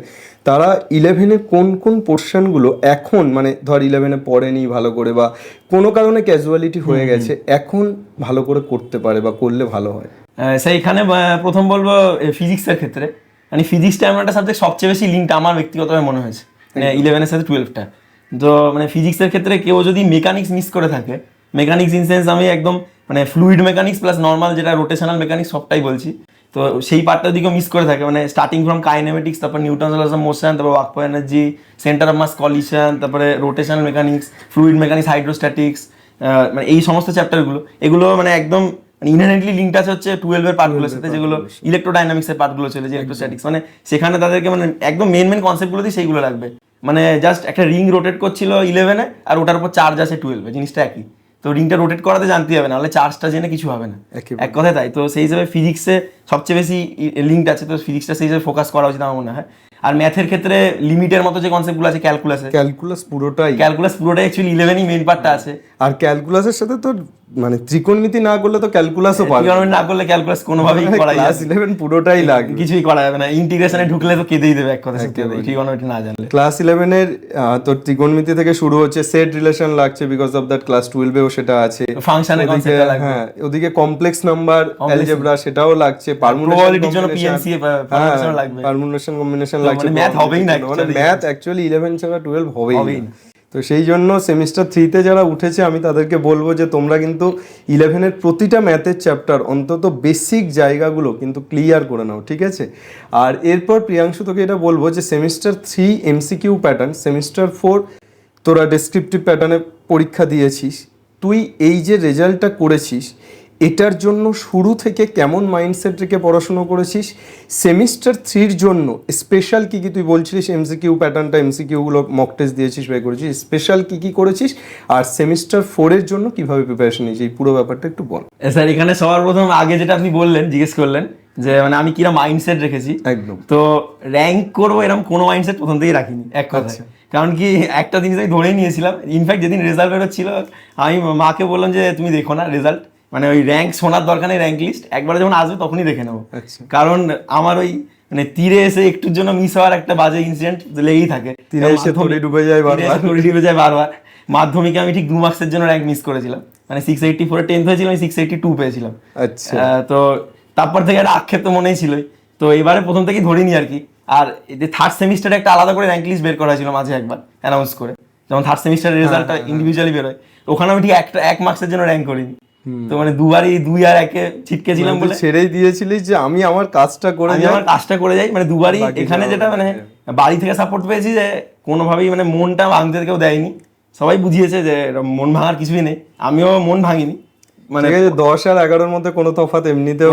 তারা 11-এর কোন কোন পোর্শনগুলো এখন মানে ধর 11-এ পড়েনি ভালো করে বা কোনো কারণে ক্যাজুয়ালিটি হয়ে গেছে, এখন ভালো করে করতে পারে বা করলে ভালো হয়?
সেইখানে প্রথম বলবো ফিজিক্সের ক্ষেত্রে, মানে ফিজিক্সটা এমন একটা সাবজেক্ট সবচেয়ে বেশি লিঙ্কড আমার ব্যক্তিগতভাবে মনে হয়েছে, মানে 11-এর সাথে 12টা। তো মানে ফিজিক্সের ক্ষেত্রে কেউ যদি মেকানিক্স মিস করে থাকে, মেকানিক্স ইন সেন্স আমি একদম মানে ফ্লুইড মেকানিক্স প্লাস নর্মাল যেটা রোটেশনাল মেকানিক্স সবটাই বলছি, তো সেই পার্টটার দিকেও মিস করে থাকে, মানে স্টার্টিং ফ্রম কাইনেমেটিক্স, তারপর নিউটনস লস অফ মোশন, তারপর work for energy, centre of mass collision, তারপরে rotational mechanics, fluid mechanics, hydrostatics, মানে এই সমস্ত চ্যাপ্টারগুলো এগুলো মানে একদম ইনহেরেন্টলি লিঙ্কড আছে হচ্ছে 12-এর পার্টগুলোর সাথে, যেগুলো ইলেকট্রোডাইনামিক্সের পার্টগুলো চলে, যে ইলেকট্রোস্ট্যাটিক্স, মানে সেখানে তাদেরকে মানে একদম মেন কনসেপ্টগুলোতেই সেইগুলো লাগবে। মানে জাস্ট একটা রিং রোটেট করছিল 11-এ আর ওটার উপর চার্জ আছে 12-এ, জিনিসটা একই, তো রিংটা রোটেট করাতে জানতে হবে, নাহলে চার্জটা জেনে কিছু হবে না, এক কথায় তাই। তো সেই হিসাবে ফিজিক্সে সবচেয়ে বেশি লিঙ্কড আছে, তো ফিজিক্সটা সেই হিসাবে ফোকাস করা উচিত আমার মনে হয়। আর ম্যাথের ক্ষেত্রে লিমিটের মতো যে কনসেপ্টগুলো আছে,
ক্যালকুলাস পুরোটাই
অ্যাকচুয়ালি 11-ই মেইন পার্টটা আছে।
আর ক্যালকুলাসের সাথে তো মানে ত্রিকোণমিতি না করলে তো ক্যালকুলাসও পারবে
ত্রিকোণমিতি না করলে ক্যালকুলাস কোনোভাবেই করা
ক্লাস 11 পুরোটাই লাগবে,
কিছুই করা যাবে না, ইন্টিগ্রেশনে ঢুকলে তো কেঁদেই দেবে এক কথা, ত্রিকোণমিতি না জানলে।
ক্লাস 11-এর তোর ত্রিকোণমিতি থেকে শুরু হচ্ছে, সেট রিলেশন লাগছে বিকজ অফ দ্যাট, ক্লাস 12-এও সেটা আছে,
ফাংশনের কনসেপ্টটা লাগবে,
হ্যাঁ ওদিকে কমপ্লেক্স নাম্বার অ্যালজেব্রা সেটাও লাগছে,
প্রবাবিলিটির জন্য পিএনসি পারমুটেশন লাগবে,
পারমুটেশন কম্বিনেশন লাগছে,
মানে ম্যাথ হবেই না,
মানে ম্যাথ অ্যাকচুয়ালি 11 ছাড়া 12 হবেই না। তো সেই জন্য সেমিস্টার 3-তে যারা উঠেছে আমি তাদেরকে বলবো যে তোমরা কিন্তু 11-এর প্রতিটা ম্যাথের চ্যাপ্টার অন্তত বেসিক জায়গাগুলো কিন্তু ক্লিয়ার করে নাও, ঠিক আছে? আর এরপর প্রিয়াংশু তোকে এটা বলবো যে সেমিস্টার 3 এমসিকিউ প্যাটার্ন, সেমিস্টার 4 তোরা ডেসক্রিপটিভ প্যাটার্নে পরীক্ষা দিয়েছিস, তুই এই যে রেজাল্টটা করেছিস এটার জন্য শুরু থেকে কেমন মাইন্ডসেট রেখে পড়াশুনো করেছিস, সেমিস্টার 3-র জন্য স্পেশাল কী কী, তুই বলছিলিস এমসিকিউ প্যাটার্নটা, এমসিকিউগুলো মক টেস্ট দিয়েছিস, বের করেছিস, স্পেশাল কী কী করেছিস, আর সেমিস্টার 4-এর জন্য কীভাবে প্রিপারেশন নিয়েছিস, এই পুরো ব্যাপারটা একটু বল।
স্যার এখানে সবার প্রথম আগে যেটা আপনি বললেন, জিজ্ঞেস করলেন যে মানে আমি কিরকম মাইন্ডসেট রেখেছি,
একদম।
তো র্যাঙ্ক করবো এরকম কোনো মাইন্ডসেট প্রথম থেকেই রাখিনি, এক কথায়। কারণ কি একটা জিনিস আমি ধরেই নিয়েছিলাম, ইনফ্যাক্ট যেদিন রেজাল্ট বেরোচ্ছিল আমি মাকে বললাম যে তুমি দেখো না রেজাল্ট, মানে ওই র্যাঙ্ক শোনার দরকার নেই, র্যাঙ্ক লিস্ট একবারে যখন আসবে তখনই দেখে নেবো। কারণ আমার ওই মানে তীরে এসে একটুর জন্য মিস হওয়ার একটা বাজে ইনসিডেন্ট লেগেই থাকে,
তীরে এসে থরে ডুবে যায়
বারবার। মাধ্যমিকে আমি ঠিক 2 মার্কসের জন্য র্যাঙ্ক মিস করেছিলাম, মানে 684 10th হয়েছিল, আমি 682 পেয়েছিলাম।
আচ্ছা,
তো তারপর থেকে একটা আক্ষেপ তো মনেই ছিলই, তো এবারে প্রথম থেকেই ধরিনি আর কি। আর থার্ড সেমিস্টারে একটা আলাদা করে র্যাঙ্ক লিস্ট বের করা হয়েছিল মাঝে একবার অ্যানাউন্স করে, যেমন থার্ড সেমিস্টারের রেজাল্টটা ইন্ডিভিজুয়ালি বেরোয়, ওখানে আমি ঠিক 1 মার্কসের জন্য র্যাঙ্ক করিনি। তো মানে দুবারই 2 আর 1-এ ছিটকেছিলাম বলে
ছেড়েই দিয়েছিলিস যে আমি আমার কাজটা করে
যাই, মানে দুবারই। এখানে যেটা মানে বাড়ি থেকে সাপোর্ট পেয়েছি যে কোনোভাবেই মানে মনটা ভাঙতে কেউ দেয়নি, সবাই বুঝিয়েছে যে মন ভাঙার কিছুই নেই, আমিও মন ভাঙিনি।
মানে 10 আর 11-র মধ্যে কোনো তফাৎ এমনিতেও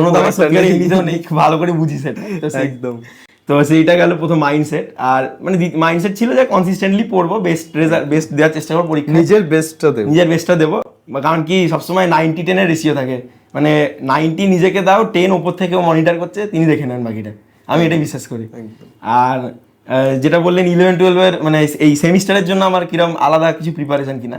নেই, ভালো করে বুঝি সেটা
একদম।
তো সেইটা গেল প্রথম মাইন্ডসেট। আর মানে মাইন্ডসেট ছিল যে কনসিস্টেন্টলি পড়বো, বেস্ট দেওয়ার চেষ্টা করবো, পরীক্ষা নিজের বেস্টটা দেবো। কারণ কি সবসময় 90-10 রেশিও থাকে, মানে 90 নিজেকে দাও, 10 ওপর থেকেও মনিটর করছে, তিনি দেখে নেন বাকিটা, আমি এটাই বিশ্বাস করি। আর যেটা বললেন 11-12-এর মানে এই সেমিস্টারের জন্য আমার কিরকম আলাদা কিছু প্রিপারেশন কিনা,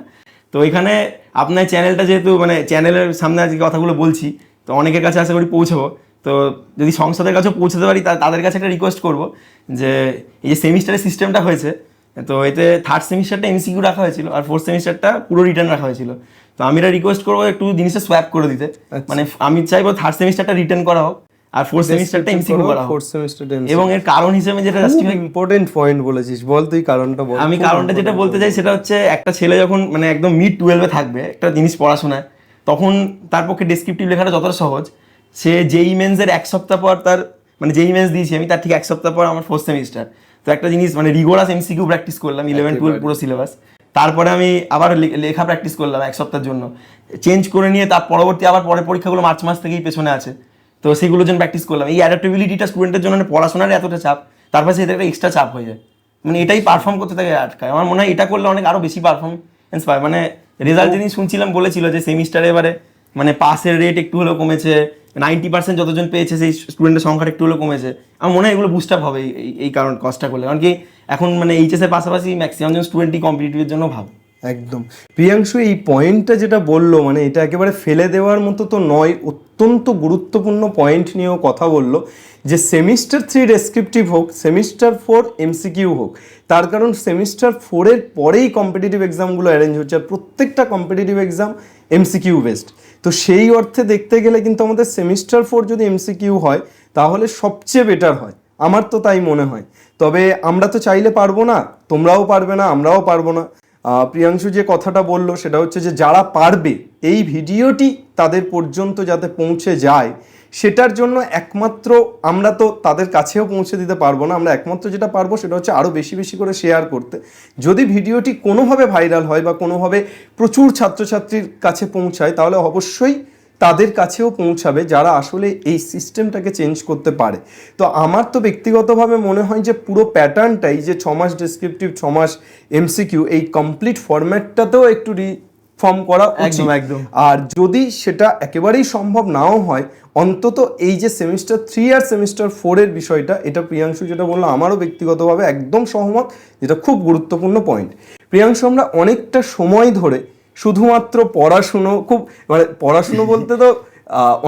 তো এখানে আপনার চ্যানেলটা যেহেতু মানে চ্যানেলের সামনে আজকে কথাগুলো বলছি, তো অনেকের কাছে আশা করি পৌঁছবো, তো যদি সংসদের কাছেও পৌঁছতে পারি তাদের কাছে একটা রিকোয়েস্ট করবো যে এই যে সেমিস্টারের সিস্টেমটা হয়েছে, তো এতে থার্ড সেমিস্টারটা এমসিকিউ রাখা হয়েছিল আর ফোর্থ সেমিস্টারটা পুরো রিটার্ন রাখা হয়েছিল, তো আমি এটা রিকোয়েস্ট করবো একটু জিনিসটা সোয়াপ করে দিতে। মানে আমি চাইবো থার্ড সেমিস্টারটা রিটার্ন করা হোক আর ফোর্থ সেমিস্টারটা এমসিকিউ করা হোক। এবং এর কারণ হিসেবে যেটা
ইম্পর্টেন্ট পয়েন্ট বলেছিস, বল তুই কারণটা বল।
আমি কারণটা যেটা বলতে চাই সেটা হচ্ছে, একটা ছেলে যখন মানে একদম মিড 12-এ থাকবে একটা জিনিস পড়াশোনায়, তখন তার পক্ষে ডেসক্রিপটিভ লেখাটা যতটা সহজ, সে যেই মেন্সের 1 সপ্তাহ পর তার মানে যেই মেন্স দিয়েছি আমি, তার ঠিক 1 সপ্তাহ পর আমার ফোর্থ সেমিস্টার, তো একটা জিনিস মানে রিগোরাস এমসিকিউ প্র্যাকটিস করলাম 11-12 পুরো সিলেবাস, তারপরে আমি আবার লেখা প্র্যাকটিস করলাম 1 সপ্তাহের জন্য, চেঞ্জ করে নিয়ে তার পরবর্তী আবার পরের পরীক্ষাগুলো মার্চ মাস থেকেই পেছনে আছে, তো সেগুলোর জন্য প্র্যাকটিস করলাম। এই অ্যাডাপ্টেবিলিটিটা স্টুডেন্টের জন্য পড়াশোনার এতটা চাপ, তারপরে সেটা একটা এক্সট্রা চাপ হয়ে যায়, মানে এটাই পারফর্ম করতে থাকে আটকায়। আমার মনে হয় এটা করলে অনেক আরো বেশি পারফরমেন্স পায়। মানে রেজাল্ট যেদিন শুনছিলাম বলেছিল যে সেমিস্টারে এবারে মানে পাসের রেট একটু হলেও কমেছে, 90% যতজন পেয়েছে সেই স্টুডেন্টের সংখ্যাটা একটু হলেও কমেছে। আমার মনে হয় এগুলো বুস্ট আপ হবে এই কারণ কষ্টটা করলে, কারণ কি এখন মানে এইচএসের পাশাপাশি ম্যাক্সিমাম জন স্টুডেন্টই কম্পিটিটিভের জন্য ভাবে।
একদম। প্রিয়াংশু এই পয়েন্টটা যেটা বললো, মানে এটা একেবারে ফেলে দেওয়ার মতো তো নয়, অত্যন্ত গুরুত্বপূর্ণ পয়েন্ট নিয়েও কথা বললো যে সেমিস্টার 3 ডেসক্রিপটিভ হোক, সেমিস্টার 4 এমসিকিউ হোক, তার কারণ সেমিস্টার 4-এর পরেই কম্পিটিটিভ এক্সামগুলো অ্যারেঞ্জ হচ্ছে, আর প্রত্যেকটা কম্পিটিটিভ এক্সাম এমসিকিউ বেসড। তো সেই অর্থে দেখতে গেলে কিন্তু আমাদের সেমিস্টার 4 যদি এমসিকিউ হয় তাহলে সবচেয়ে বেটার হয়, আমার তো তাই মনে হয়। তবে আমরা তো চাইলে পারবো না, তোমরাও পারবে না, আমরাও পারবো না। প্রিয়াংশু যে কথাটা বললো সেটা হচ্ছে যে যারা পারবে এই ভিডিওটি তাদের পর্যন্ত যাতে পৌঁছে যায়, সেটার জন্য একমাত্র আমরা তো তাদের কাছেও পৌঁছে দিতে পারবো না, আমরা একমাত্র যেটা পারবো সেটা হচ্ছে আরও বেশি বেশি করে শেয়ার করতে। যদি ভিডিওটি কোনোভাবে ভাইরাল হয় বা কোনোভাবে প্রচুর ছাত্রছাত্রীর কাছে পৌঁছায়, তাহলে অবশ্যই তাদের কাছেও পৌঁছাবে যারা আসলে এই সিস্টেমটাকে চেঞ্জ করতে পারে। তো আমার তো ব্যক্তিগতভাবে মনে হয় যে পুরো প্যাটার্নটাই যে 6 মাস ডেসক্রিপটিভ 6 মাস এমসিকিউ, এই কমপ্লিট ফরম্যাটটাতেও একটু রিফর্ম করা উচিত।
একদম।
আর যদি সেটা একেবারেই সম্ভব নাও হয়, অন্তত এই যে সেমিস্টার 3 আর সেমিস্টার 4-এর বিষয়টা, এটা প্রিয়াংশু যেটা বললো আমারও ব্যক্তিগতভাবে একদম সহমত, যেটা খুব গুরুত্বপূর্ণ পয়েন্ট। প্রিয়াংশু, আমরা অনেকটা সময় ধরে শুধুমাত্র পড়াশুনো, খুব মানে পড়াশুনো বলতে তো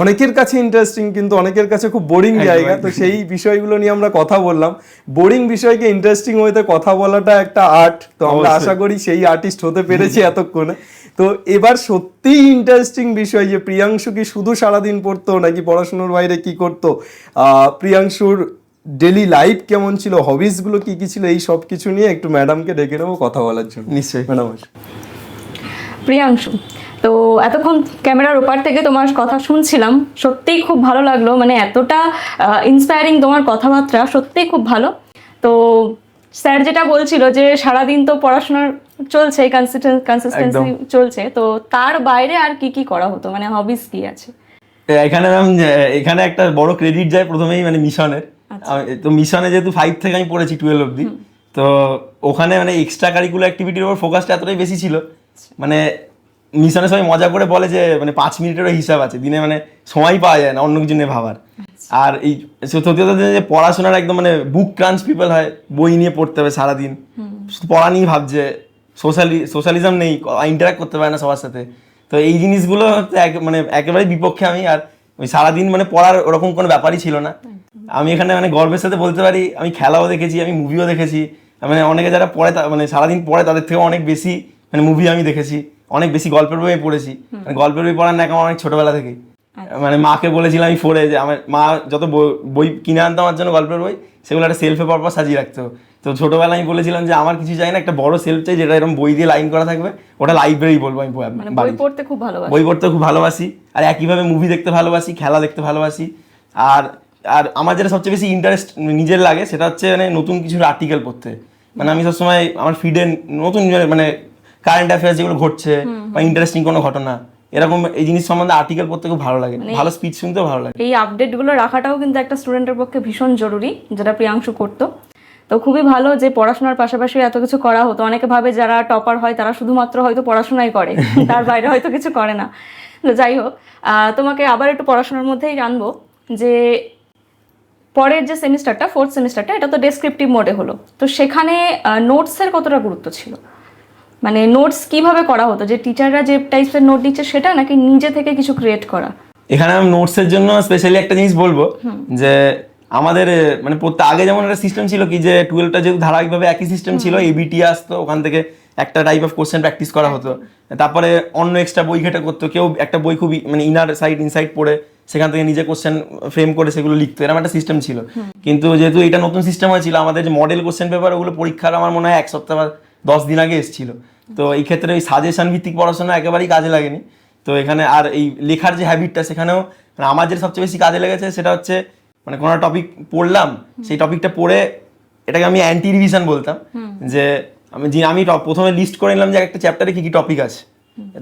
অনেকের কাছে ইন্টারেস্টিং কিন্তু অনেকের কাছে খুব বোরিং জায়গা, তো সেই বিষয়গুলো নিয়ে আমরা কথা বললাম। বোরিং বিষয়কে ইন্টারেস্টিং ওয়েতে কথা বলাটা একটা আর্ট, তো আমরা আশা করি সেই আর্টিস্ট হতে পেরেছি এতক্ষণে। তো এবার সত্যিই ইন্টারেস্টিং বিষয় যে প্রিয়াংশু কি শুধু সারাদিন পড়তো নাকি পড়াশুনোর বাইরে কি করতো, প্রিয়াংশুর ডেলি লাইফ কেমন ছিল, হবিসগুলো কি কি ছিল, এই সব কিছু নিয়ে একটু ম্যাডামকে ডেকে নেবো কথা বলার জন্য।
নিশ্চয়ই
ম্যাডাম।
প্রিয়াংশু, তো এতক্ষণ ক্যামেরার ওপার থেকে তোমার কথা শুনছিলাম, সত্যিই খুব ভালো লাগলো, মানে এতটা ইন্সপায়ারিং তোমার কথাবার্তা, সত্যিই খুব ভালো। তো স্যার যেটা বলছিল যে সারাদিন তো পড়াশোনার চলছে, কনসিস্টেন্সি চলছে, তো তার বাইরে আর কি কি করা হতো, মানে হবিস কি আছে?
এখানে ম্যাম এখানে একটা বড় ক্রেডিট যায় প্রথমেই মানে মিশনের। তো মিশনে যেহেতু 5 থেকে আমি পড়েছি 12 অবধি, তো ওখানে মানে এক্সট্রা কারিকুলার অ্যাক্টিভিটির উপর ফোকাসটা এতটাই বেশি ছিল, মানে মিশনে সবাই মজা করে বলে যে মানে 5 মিনিটেরও হিসাব আছে দিনে, মানে সময় পাওয়া যায় না অন্য কিছু নিয়ে ভাবার। আর এই সত্যি কথা যে পড়াশোনার একদম মানে বুক ক্রাঞ্চ পিপল হয়, বই নিয়ে পড়তে হবে সারাদিন, শুধু পড়া নিয়েই ভাবছে, সোশ্যালিজম নেই, ইন্টারাক্ট করতে পারে না সবার সাথে। তো এই জিনিসগুলো মানে একেবারে বিপক্ষে আমি। আর ওই সারাদিন মানে পড়ার ওরকম কোনো ব্যাপারই ছিল না। আমি এখানে মানে গর্বের সাথে বলতে পারি আমি খেলাও দেখেছি, আমি মুভিও দেখেছি, মানে অনেকে যারা পড়ে মানে সারাদিন পড়ে তাদের থেকে অনেক বেশি মানে মুভি আমি দেখেছি, অনেক বেশি গল্পের বই পড়েছি। মানে গল্পের বই পড়ার ন্যাক আমার অনেক ছোটবেলা থেকে। মানে মাকে বলেছিলাম আমি ফোরে যে আমার মা যত বই কিনে আনতো আমার জন্য গল্পের বই, সেগুলো একটা সেলফে পরপর সাজিয়ে রাখতো। তো ছোটবেলায় আমি বলেছিলাম যে আমার কিছু চাই না, একটা বড় সেলফ চাই যেটা এরকম বই দিয়ে লাইন করা থাকবে, ওটা লাইব্রেরি বলবো আমি।
বই পড়তে খুব ভালোবাসি,
বই পড়তে খুব ভালোবাসি, আর একইভাবে মুভি দেখতে ভালোবাসি, খেলা দেখতে ভালোবাসি। আর আর আমার যেটা সবচেয়ে বেশি ইন্টারেস্ট নিজের লাগে সেটা হচ্ছে মানে নতুন কিছু আর্টিকেল পড়তে। মানে আমি সবসময় আমার ফিডে নতুন মানে কারেন্ট অ্যাফেয়ার্স যেগুলো ঘটছে বা ইন্টারেস্টিং কোনো ঘটনা, এরকম এই জিনিস সম্বন্ধে আর্টিকেল পড়তে খুব ভালো লাগে, ভালো স্পিচ শুনতেও ভালো লাগে।
এই আপডেটগুলো রাখাটাও কিন্তু একটা স্টুডেন্টের পক্ষে ভীষণ জরুরি, যেটা প্রিয়াংশু করতো। তো খুবই ভালো যে পড়াশোনার পাশাপাশি এত কিছু করা হতো। অনেকে ভাবে যারা টপার হয় তারা শুধুমাত্র হয়তো পড়াশোনাই করে, তার বাইরে হয়তো কিছু করে না। তো যাই হোক, তোমাকে আবার একটু পড়াশোনার মধ্যেই জানবো যে পরের যে সেমিস্টারটা, 4th সেমিস্টারটা, এটা তো ডেসক্রিপটিভ মোডে হলো, তো সেখানে নোটসের কতটা গুরুত্ব ছিল? মানে নোটস কিভাবে করা হতো, যে টিচাররা যে টাইপসের নোট দিচ্ছে সেটা, নাকি নিজে থেকে কিছু ক্রিয়েট করা?
এখানে আমি নোটসের জন্য স্পেশালি একটা জিনিস বলবো যে আমাদের মানে আগে যেমন একটা সিস্টেম ছিল কি যে 12টা যেহেতু ধারাবাহিকভাবে একই সিস্টেম ছিল, এবিটি আসতো, ওখান থেকে একটা টাইপ অফ কোশ্চেন প্র্যাকটিস করা হতো, তারপরে অন্য এক্সট্রা বই ঘেটে করতো, কেউ একটা বই খুব মানে ইনসাইড পড়ে সেখান থেকে নিজে কোশ্চেন ফ্রেম করে সেগুলো লিখতো, এরকম একটা সিস্টেম ছিল। কিন্তু যেহেতু এটা নতুন সিস্টেম হয়েছিল, আমাদের যে মডেল কোশ্চেন পেপার ওগুলো পরীক্ষার আমার মনে হয় 1 সপ্তাহ বা 10 দিন আগে এসেছিল। তো এই ক্ষেত্রে ওই সাজেশন ভিত্তিক পড়াশোনা একেবারেই কাজে লাগেনি। তো এখানে আর এই লেখার যে হ্যাবিটটা, সেখানেও মানে আমার যেটা সবচেয়ে বেশি কাজে লেগেছে সেটা হচ্ছে মানে কোনো টপিক পড়লাম, সেই টপিকটা পড়ে এটাকে আমি অ্যান্টি রিভিশন বলতাম, যে আমি প্রথমে লিস্ট করে নিলাম যে একটা চ্যাপ্টারে কি কি টপিক আছে,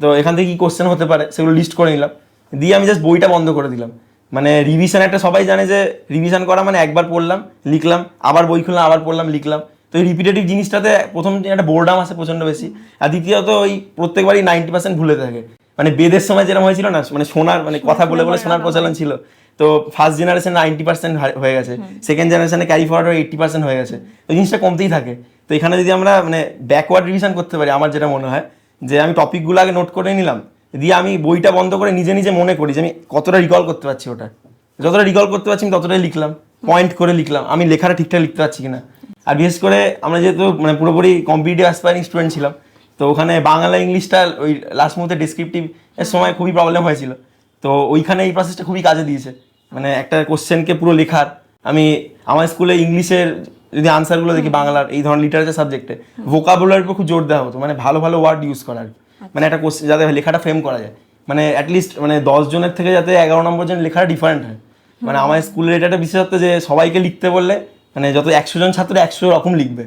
তো এখান থেকে কি কোশ্চেন হতে পারে সেগুলো লিস্ট করে নিলাম, দিয়ে আমি জাস্ট বইটা বন্ধ করে দিলাম। মানে রিভিশন একটা সবাই জানে যে রিভিশন করা মানে একবার পড়লাম লিখলাম, আবার বই খুললাম আবার পড়লাম লিখলাম। তো এই রিপিটেটিভ জিনিসটাতে প্রথম একটা বোর্ডাম আসে প্রচণ্ড বেশি, আর দ্বিতীয়ত ওই প্রত্যেকবারই 90% ভুলে থাকে। মানে বেদের সময় যেরকম হয়েছিল না, মানে শোনার মানে কথা বলে বলে শোনার প্রচলন ছিল, তো ফার্স্ট জেনারেশন 90% হয়ে গেছে, সেকেন্ড জেনারেশনে ক্যারি ফরওয়ার্ড 80% হয়ে গেছে, ওই জিনিসটা কমতেই থাকে। তো এখানে যদি আমরা মানে ব্যাকওয়ার্ড রিভিশন করতে পারি, আমার যেটা মনে হয় যে আমি টপিকগুলো আগে নোট করে নিলাম, দিয়ে আমি বইটা বন্ধ করে নিজে নিজে মনে করি যে আমি কতটা রিকল করতে পারছি, ওটা যতটা রিকল করতে পারছি আমি ততটাই লিখলাম, পয়েন্ট করে লিখলাম, আমি লেখাটা ঠিকঠাক লিখতে পারছি কিনা। আর বিশেষ করে আমরা যেহেতু মানে পুরোপুরি কম্পিটিটিভ অ্যাসপায়ারিং স্টুডেন্ট ছিলাম, তো ওখানে বাংলা ইংলিশটা ওই লাস্ট মুহূর্তে ডেসক্রিপটিভ এর সময় খুবই প্রবলেম হয়েছিল। তো ওইখানে এই প্রসেসটা খুবই কাজে দিয়েছে, মানে একটা কোশ্চেনকে পুরো লেখার। আমি আমার স্কুলে ইংলিশের যদি আনসারগুলো দেখি বাংলার এই ধরনের লিটারেচার সাবজেক্টে ভোকাবুলারির উপর খুব জোর দেওয়া হতো, মানে ভালো ভালো ওয়ার্ড ইউজ করার, মানে একটা কোশ্চেন যাতে লেখাটা ফ্রেম করা যায়, মানে অ্যাটলিস্ট মানে 10 জনের থেকে যাতে 11 নম্বর জন লেখাটা ডিফারেন্ট হয়। মানে আমার স্কুলের এটা একটা বিশেষত্ব যে সবাইকে লিখতে বললে মানে যত 100 জন ছাত্র 100 রকম লিখবে,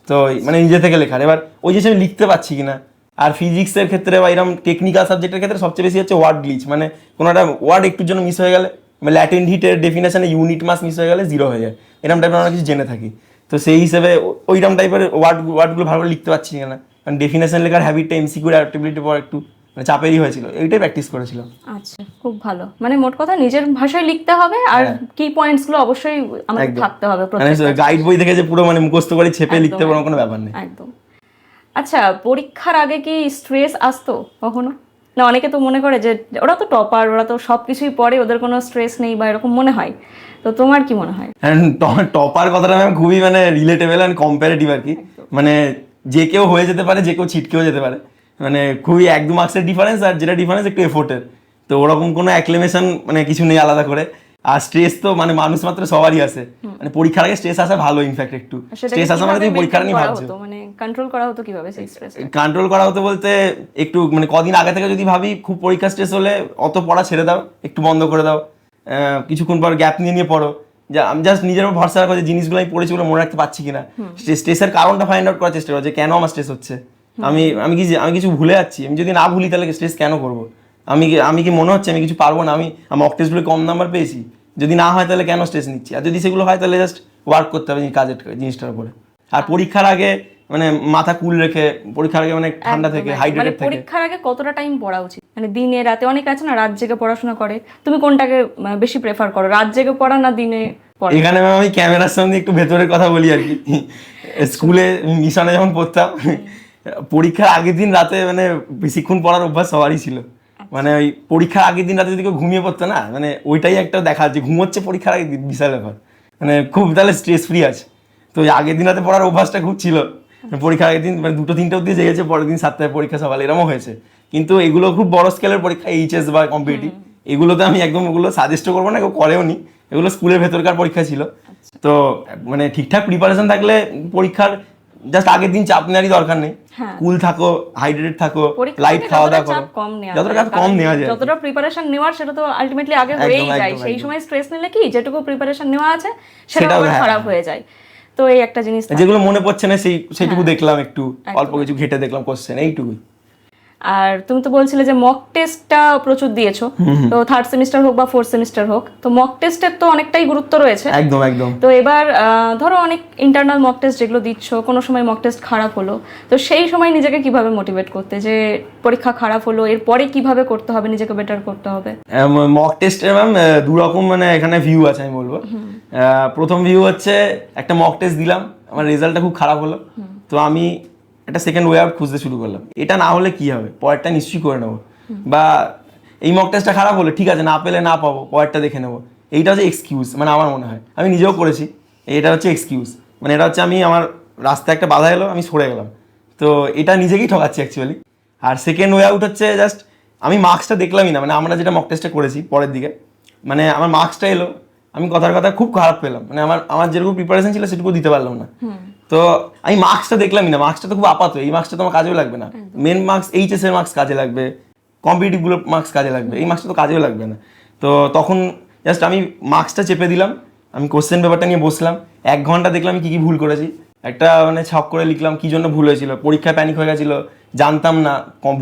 তো মানে নিজে থেকে লেখার। এবার ওই জিনিস আমি লিখতে পারছি কিনা। আর ফিজিক্সের ক্ষেত্রে বা এরকম টেকনিক্যাল সাবজেক্টের ক্ষেত্রে সবচেয়ে বেশি হচ্ছে ওয়ার্ড গ্লিচ, মানে কোনো একটা ওয়ার্ড একটুর জন্য মিস হয়ে গেলে, মানে ল্যাটিন হিটের ডেফিনেশনে ইউনিট মাস মিস হয়ে গেলে 0 হয়ে যায়, এরকম টাইপের আমরা কিছু জেনে থাকি। তো সেই হিসেবে ওইরকম টাইপের ওয়ার্ডগুলো ভালো করে লিখতে পারছি কিনা, কারণ ডেফিনেশন লেখার হ্যাবিটটা এমসিকিউ অ্যাডাপ্টেবিলিটির পর একটু মানে চাপেরই হয়েছিল, এইটাই প্র্যাকটিস করেছিলাম।
আচ্ছা, খুব ভালো। মানে মোট কথা নিজের ভাষায় লিখতে হবে, আর কি পয়েন্টসগুলো অবশ্যই আমাদের থাকতে হবে।
মানে গাইড বই দেখে যে পুরো মানে মুখস্থ করে ছেপে লিখতে পারবো কোনো ব্যাপার নেই।
একদম। আচ্ছা, পরীক্ষার আগে কি স্ট্রেস আসতো কখনো? না, অনেকে তো মনে করে যে ওরা তো টপার, ওরা তো সব কিছুই পড়ে, ওদের কোনো স্ট্রেস নেই বা এরকম মনে হয়। তো তোমার কি মনে হয়?
টপার কথাটা ম্যাম খুবই মানে রিলেটেবল অ্যান্ড কম্পারেটিভ আর কি, মানে যে কেউ হয়ে যেতে পারে, যে কেউ ছিটকেও যেতে পারে, মানে খুবই 1-2 মার্কসের ডিফারেন্স, আর যেটা ডিফারেন্স একটু এফোর্টের। তো ওরকম কোনো অ্যাক্লেমেশন মানে কিছু নেই আলাদা করে। আর স্ট্রেস তো মানে মানুষ মাত্র সবারই আসে, মানে পরীক্ষার আগে স্ট্রেস আসা ভালো, ইনফ্যাক্ট একটু স্ট্রেস আসা মানে তুমি পরীক্ষা নিয়ে ভাবছো,
মানে কন্ট্রোল করা হতো কিভাবে সেই স্ট্রেস?
কন্ট্রোল করা হতো বলতে একটু মানে কদিন আগে থেকে যদি ভাবি খুব পরীক্ষা স্ট্রেস হলে অত পড়া ছেড়ে দাও, একটু বন্ধ করে দাও, কিছুক্ষণ পর গ্যাপ নিয়ে পড়ো, যে আমি জাস্ট নিজের উপর ভরসা রাখো যে জিনিসগুলো আমি পড়েছি ওগুলো মনে রাখতে পারছি কিনা, স্ট্রেসের কারণটা ফাইন্ড আউট করার চেষ্টা করো যে কেন আমার স্ট্রেস হচ্ছে, আমি কিছু ভুলে যাচ্ছি, আমি যদি না ভুলি তাহলে স্ট্রেস কেন করবো, আমি কি মনে হচ্ছে আমি কিছু পারবো না? আমি মক টেস্টগুলো কম নাম্বার পেয়েছি, যদি না হয় তাহলে কেন স্ট্রেস নিচ্ছি? আর যদি সেগুলো হয় তাহলে জাস্ট ওয়ার্ক করতে হবে কাজের জিনিসটার উপরে। আর পরীক্ষার আগে মানে মাথা কুল রেখে, পরীক্ষার আগে মানে ঠান্ডা থেকে
মানে
হাইড্রেটেড থেকে।
পরীক্ষার আগে কতটা টাইম পড়া উচিত? মানে দিনে রাতে অনেক আছে না রাত জেগে পড়াশোনা করে, তুমি কোনটাকে বেশি প্রেফার করো, রাত জেগে পড়া না দিনে পড়া?
এখানে ম্যাম আমি ক্যামেরার সামনে একটু ভেতরের কথা বলি আর কি। স্কুলে মিশনে যখন পড়তাম, পরীক্ষার আগের দিন রাতে মানে বেশিক্ষণ পড়ার অভ্যাস সবারই ছিল। মানে ওই পরীক্ষার আগের দিন রাতে যদি কেউ ঘুমিয়ে পড়তো না, মানে ওইটাই একটা দেখা যে ঘুমোচ্ছে পরীক্ষার আগের দিন, বিশাল ব্যাপার, মানে খুব তাহলে স্ট্রেস ফ্রি আছে। তো ওই আগের দিন রাতে পড়ার অভ্যাসটা খুব ছিল। পরীক্ষার আগের দিন মানে 2-3টে অব্দি জেগেছে, পরের দিন 7টায় পরীক্ষা সকালে, এরকমও হয়েছে। কিন্তু এগুলো খুব বড় স্কেলের পরীক্ষা, এইচএস বা কম্পিটিটিভ, এগুলোতে আমি একদম ওগুলো সাজেস্টও করবো না, কেউ করেও নি। এগুলো স্কুলের ভেতরকার পরীক্ষা ছিল। তো মানে ঠিকঠাক প্রিপারেশন থাকলে পরীক্ষার জাস্ট আগের দিন চাপ নেওয়ারই দরকার নেই। কুল থাকো, হাইড্রেটেড থাকো, লাইট খাওয়া দাওয়া করো, যতটা চাপ কম নেওয়া যায়,
যতটা প্রিপারেশন নেওয়ার সেটা তো আলটিমেটলি আগে হয়েই যায়। সেই সময় স্ট্রেস নিলে কি যেটুকু প্রিপারেশন নেওয়া আছে সেটাও খারাপ হয়ে যায়। তো এই একটা জিনিস
যেগুলো মনে পড়ছে না সেইটুকু দেখলাম, একটু অল্প কিছু ঘেটে দেখলাম কোশ্চেন, এইটুকুই।
আর তুমি তো বলছিলে যে মক টেস্টটা প্রচুর দিয়েছো, তো 3rd সেমিস্টার হোক বা 4th সেমিস্টার হোক, তো মক টেস্টের তো অনেকটাই গুরুত্ব রয়েছে।
একদম একদম।
তো এবার ধরো অনেক ইন্টারনাল মক টেস্ট যেগুলো দিচ্ছ, কোনো সময় মক টেস্ট খারাপ হলো, তো সেই সময় নিজেকে কিভাবে মোটিভেট করতে, যে পরীক্ষা খারাপ হলো এরপরে কিভাবে করতে হবে, নিজেকে বেটার করতে হবে?
মক টেস্টের ম্যাম দু রকম মানে এখানে ভিউ আছে আমি বলবো। প্রথম ভিউ হচ্ছে একটা মক টেস্ট দিলাম, আমার রেজাল্টটা খুব খারাপ হলো, তো আমি একটা সেকেন্ড ওয়ে আউট খুঁজতে শুরু করলাম। এটা না হলে কি হবে, পরেরটা নিশ্চয়ই করে নেবো, বা এই মক টেস্টটা খারাপ হলো ঠিক আছে, না পেলে না পাবো, পরেরটা দেখে নেবো। এইটা হচ্ছে এক্সকিউজ, মানে আমার মনে হয়, আমি নিজেও করেছি, এটা হচ্ছে এক্সকিউজ। মানে এটা হচ্ছে আমি আমার রাস্তায় একটা বাধা এলো, আমি সরে গেলাম, তো এটা নিজেকেই ঠকাচ্ছি অ্যাকচুয়ালি। আর সেকেন্ড ওয়ে আউট হচ্ছে জাস্ট আমি মার্কসটা দেখলামই না, মানে আমরা যেটা মক টেস্টটা করেছি পরের দিকে, মানে আমার মার্কসটা এলো, আমি কথার কথা খুব খারাপ পেলাম, মানে আমার যেরকম প্রিপারেশন ছিল সেটুকু দিতে পারলাম না। তো আমি মার্কসটা দেখলামই না, মার্কসটা তো খুব আপাত, এই মার্কসটা তো আমার কাজেও লাগবে না। মেন মার্কস এইচএস এর মার্কস কাজে লাগবে, কম্পিটিটিভ গুলো মার্কস কাজে লাগবে, এই মার্কসটা তো কাজেও লাগবে না। তো তখন জাস্ট আমি মার্কসটা চেপে দিলাম, আমি কোশ্চেন পেপারটা নিয়ে বসলাম, 1 ঘন্টা দেখলাম আমি কি ভুল করেছি, একটা মানে ছক করে লিখলাম কি জন্য ভুল হয়েছিল, পরীক্ষায় প্যানিক হয়ে গেছিলো, জানতাম না,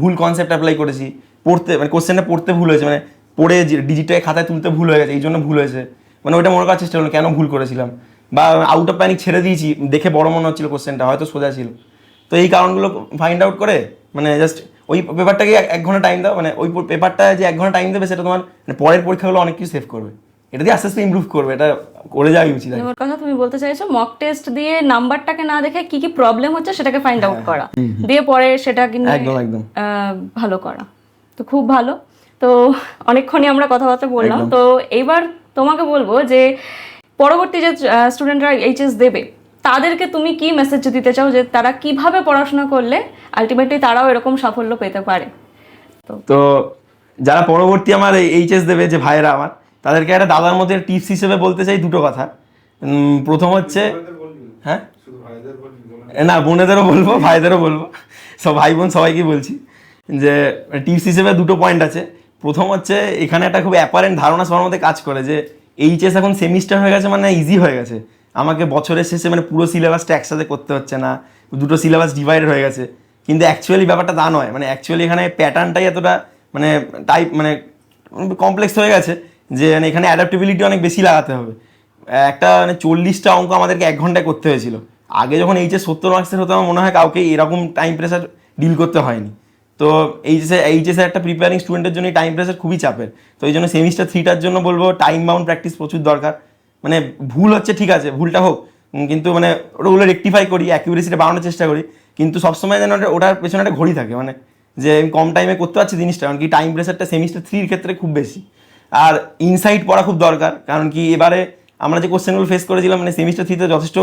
ভুল কনসেপ্ট অ্যাপ্লাই করেছি, পড়তে মানে কোশ্চেনটা পড়তে ভুল হয়েছে, মানে পড়ে ডিজিটাল খাতায় তুলতে ভুল হয়ে গেছে, এই জন্য ভুল হয়েছে, মানে ওইটা মনে করার চেষ্টা করলাম কেন ভুল করেছিলাম, বা আউট অফ প্যানিক ছেড়ে দিয়েছি, দেখে বড় মনে হচ্ছিল কোশ্চেনটা, হয়তো সোজা ছিল। তো এই কারণগুলো ফাইন্ড আউট করে মানে জাস্ট ওই পেপারটাকে 1 ঘন্টা টাইম দাও, মানে ওই পেপারটা যে 1 ঘন্টা টাইম দেবে সেটা তোমার মানে পরের পরীক্ষাগুলো অনেক কিছু সেভ করবে, এটা দিয়ে আস্তে আস্তে ইমপ্রুভ করবে, এটা করে যাওয়াই উচিত।
তোমার কথা তুমি বলতে চাইছো মক টেস্ট দিয়ে নাম্বারটাকে না দেখে কি কি প্রবলেম হচ্ছে সেটাকে ফাইন্ড আউট করা, দিয়ে পরে সেটাকে নিয়ে
একদম একদম
ভালো করা। তো খুব ভালো। তো অনেকক্ষণই আমরা কথাবার্তা বললাম, তো এইবার তোমাকে বলবো যে পরবর্তী যে স্টুডেন্টরা এইচএস দেবে তাদেরকে তুমি কি মেসেজ দিতে চাও, যে তারা কিভাবে পড়াশোনা করলে আলটিমেটলি তারাও এরকম সাফল্য পেতে পারে?
তো যারা পরবর্তী আমার এইচএস দেবে যে ভাইয়েরা আমার, তাদেরকে একটা দাদার মধ্যে টিপস হিসেবে বলতে চাই দুটো কথা। প্রথম হচ্ছে, হ্যাঁ না বোনেদেরও বলবো, ভাইদেরও বলবো, সব ভাই বোন সবাইকে বলছি যে টিপস হিসেবে দুটো পয়েন্ট আছে। প্রথম হচ্ছে এখানে একটা খুব অ্যাপারেন্ট ধারণা সবার মধ্যে কাজ করে যে এইচএস এখন সেমিস্টার হয়ে গেছে মানে ইজি হয়ে গেছে, আমাকে বছরের শেষে মানে পুরো সিলেবাসটা একসাথে করতে হচ্ছে না, দুটো সিলেবাস ডিভাইড হয়ে গেছে। কিন্তু অ্যাকচুয়ালি ব্যাপারটা তা নয়, মানে অ্যাকচুয়ালি এখানে প্যাটার্নটাই এতটা মানে মানে কমপ্লেক্স হয়ে গেছে যে মানে এখানে অ্যাডাপ্টেবিলিটি অনেক বেশি লাগাতে হবে। একটা মানে 40টা অঙ্ক আমাদেরকে 1 ঘন্টায় করতে হয়েছিল। আগে যখন এইচএস 70 মার্কসের হতো আমার মনে হয় কাউকে এরকম টাইম প্রেসার ডিল করতে হয়নি। তো এইচএসের একটা প্রিপেয়ারিং স্টুডেন্টের জন্য টাইম প্রেসার খুবই চাপের। তো এই জন্য সেমিস্টার 3টার জন্য বলবো টাইম বাউন্ড প্র্যাকটিস প্রচুর দরকার। মানে ভুল হচ্ছে ঠিক আছে, ভুলটা হোক, কিন্তু মানে ওগুলো রেকটিফাই করি, অ্যাকিউরেসিটা বাড়ানোর চেষ্টা করি, কিন্তু সবসময় যেন ওটার পেছনে একটা ঘড়ি থাকে, মানে যে আমি কম টাইমে করতে পারছি জিনিসটা, কারণ কি টাইম প্রেসারটা সেমিস্টার 3-র ক্ষেত্রে খুব বেশি। আর ইনসাইট পড়া খুব দরকার, কারণ কি এবারে আমরা যে কোশ্চেনগুলো ফেস করেছিলাম মানে সেমিস্টার 3তে যথেষ্ট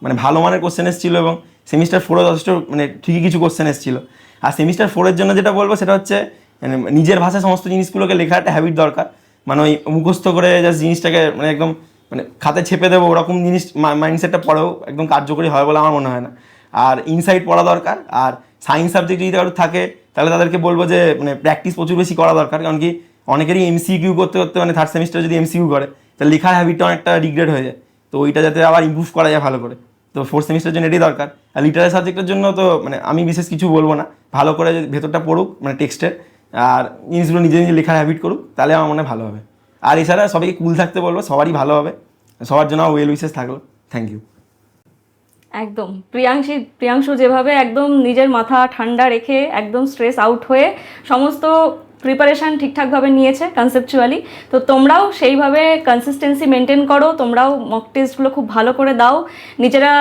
মানে ভালো মানের কোশ্চেন এসেছিল, এবং সেমিস্টার 4-এও যথেষ্ট মানে ঠিকই কিছু কোশ্চেন এসেছিল। আর সেমিস্টার 4-এর জন্য যেটা বলবো সেটা হচ্ছে মানে নিজের ভাষায় সমস্ত জিনিসগুলোকে লেখার একটা হ্যাবিট দরকার। মানে ওই মুখস্থ করে জাস্ট জিনিসটাকে মানে একদম মানে খাতে ছেপে দেবো ওরকম জিনিস মাইন্ডসেটটা পড়েও একদম কার্যকরী হয় বলে আমার মনে হয় না। আর ইনসাইট পড়া দরকার। আর সায়েন্স সাবজেক্ট যদি কারোর থাকে তাহলে তাদেরকে বলবো যে মানে প্র্যাকটিস প্রচুর বেশি করা দরকার, কারণ কি অনেকেরই এমসিকিউ করতে করতে মানে 3rd সেমিস্টার যদি এমসিকিউ করে তাহলে লেখার হ্যাবিটটা অনেকটা রিগ্রেট হয়ে যায়। তো ওইটা যাতে আবার ইমপ্রুভ করা যায় ভালো করে, তো 4th সেমিস্টারের জন্য এটাই দরকার। আর লিটারারি সাবজেক্টের জন্য তো মানে আমি বিশেষ কিছু বলবো না, ভালো করে ভেতরটা পড়ুক মানে টেক্সটের, আর জিনিসগুলো নিজে নিজে লেখার হ্যাবিট করুক, তাহলে আমার মনে হয় ভালো হবে। আর এছাড়া সবাইকে কুল থাকতে বলবো, সবারই ভালো হবে, সবার জন্য ওয়েল উইশেস থাকলো। Thank you.
একদম প্রিয়াংশু যেভাবে একদম নিজের মাথা ঠান্ডা রেখে একদম স্ট্রেস আউট হয়ে সমস্ত প্রিপারেশান ঠিকঠাকভাবে নিয়েছে কনসেপচুয়ালি, তো তোমরাও সেইভাবে কনসিস্টেন্সি মেনটেন করো, তোমরাও মক টেস্টগুলো খুব ভালো করে দাও, নিজেরা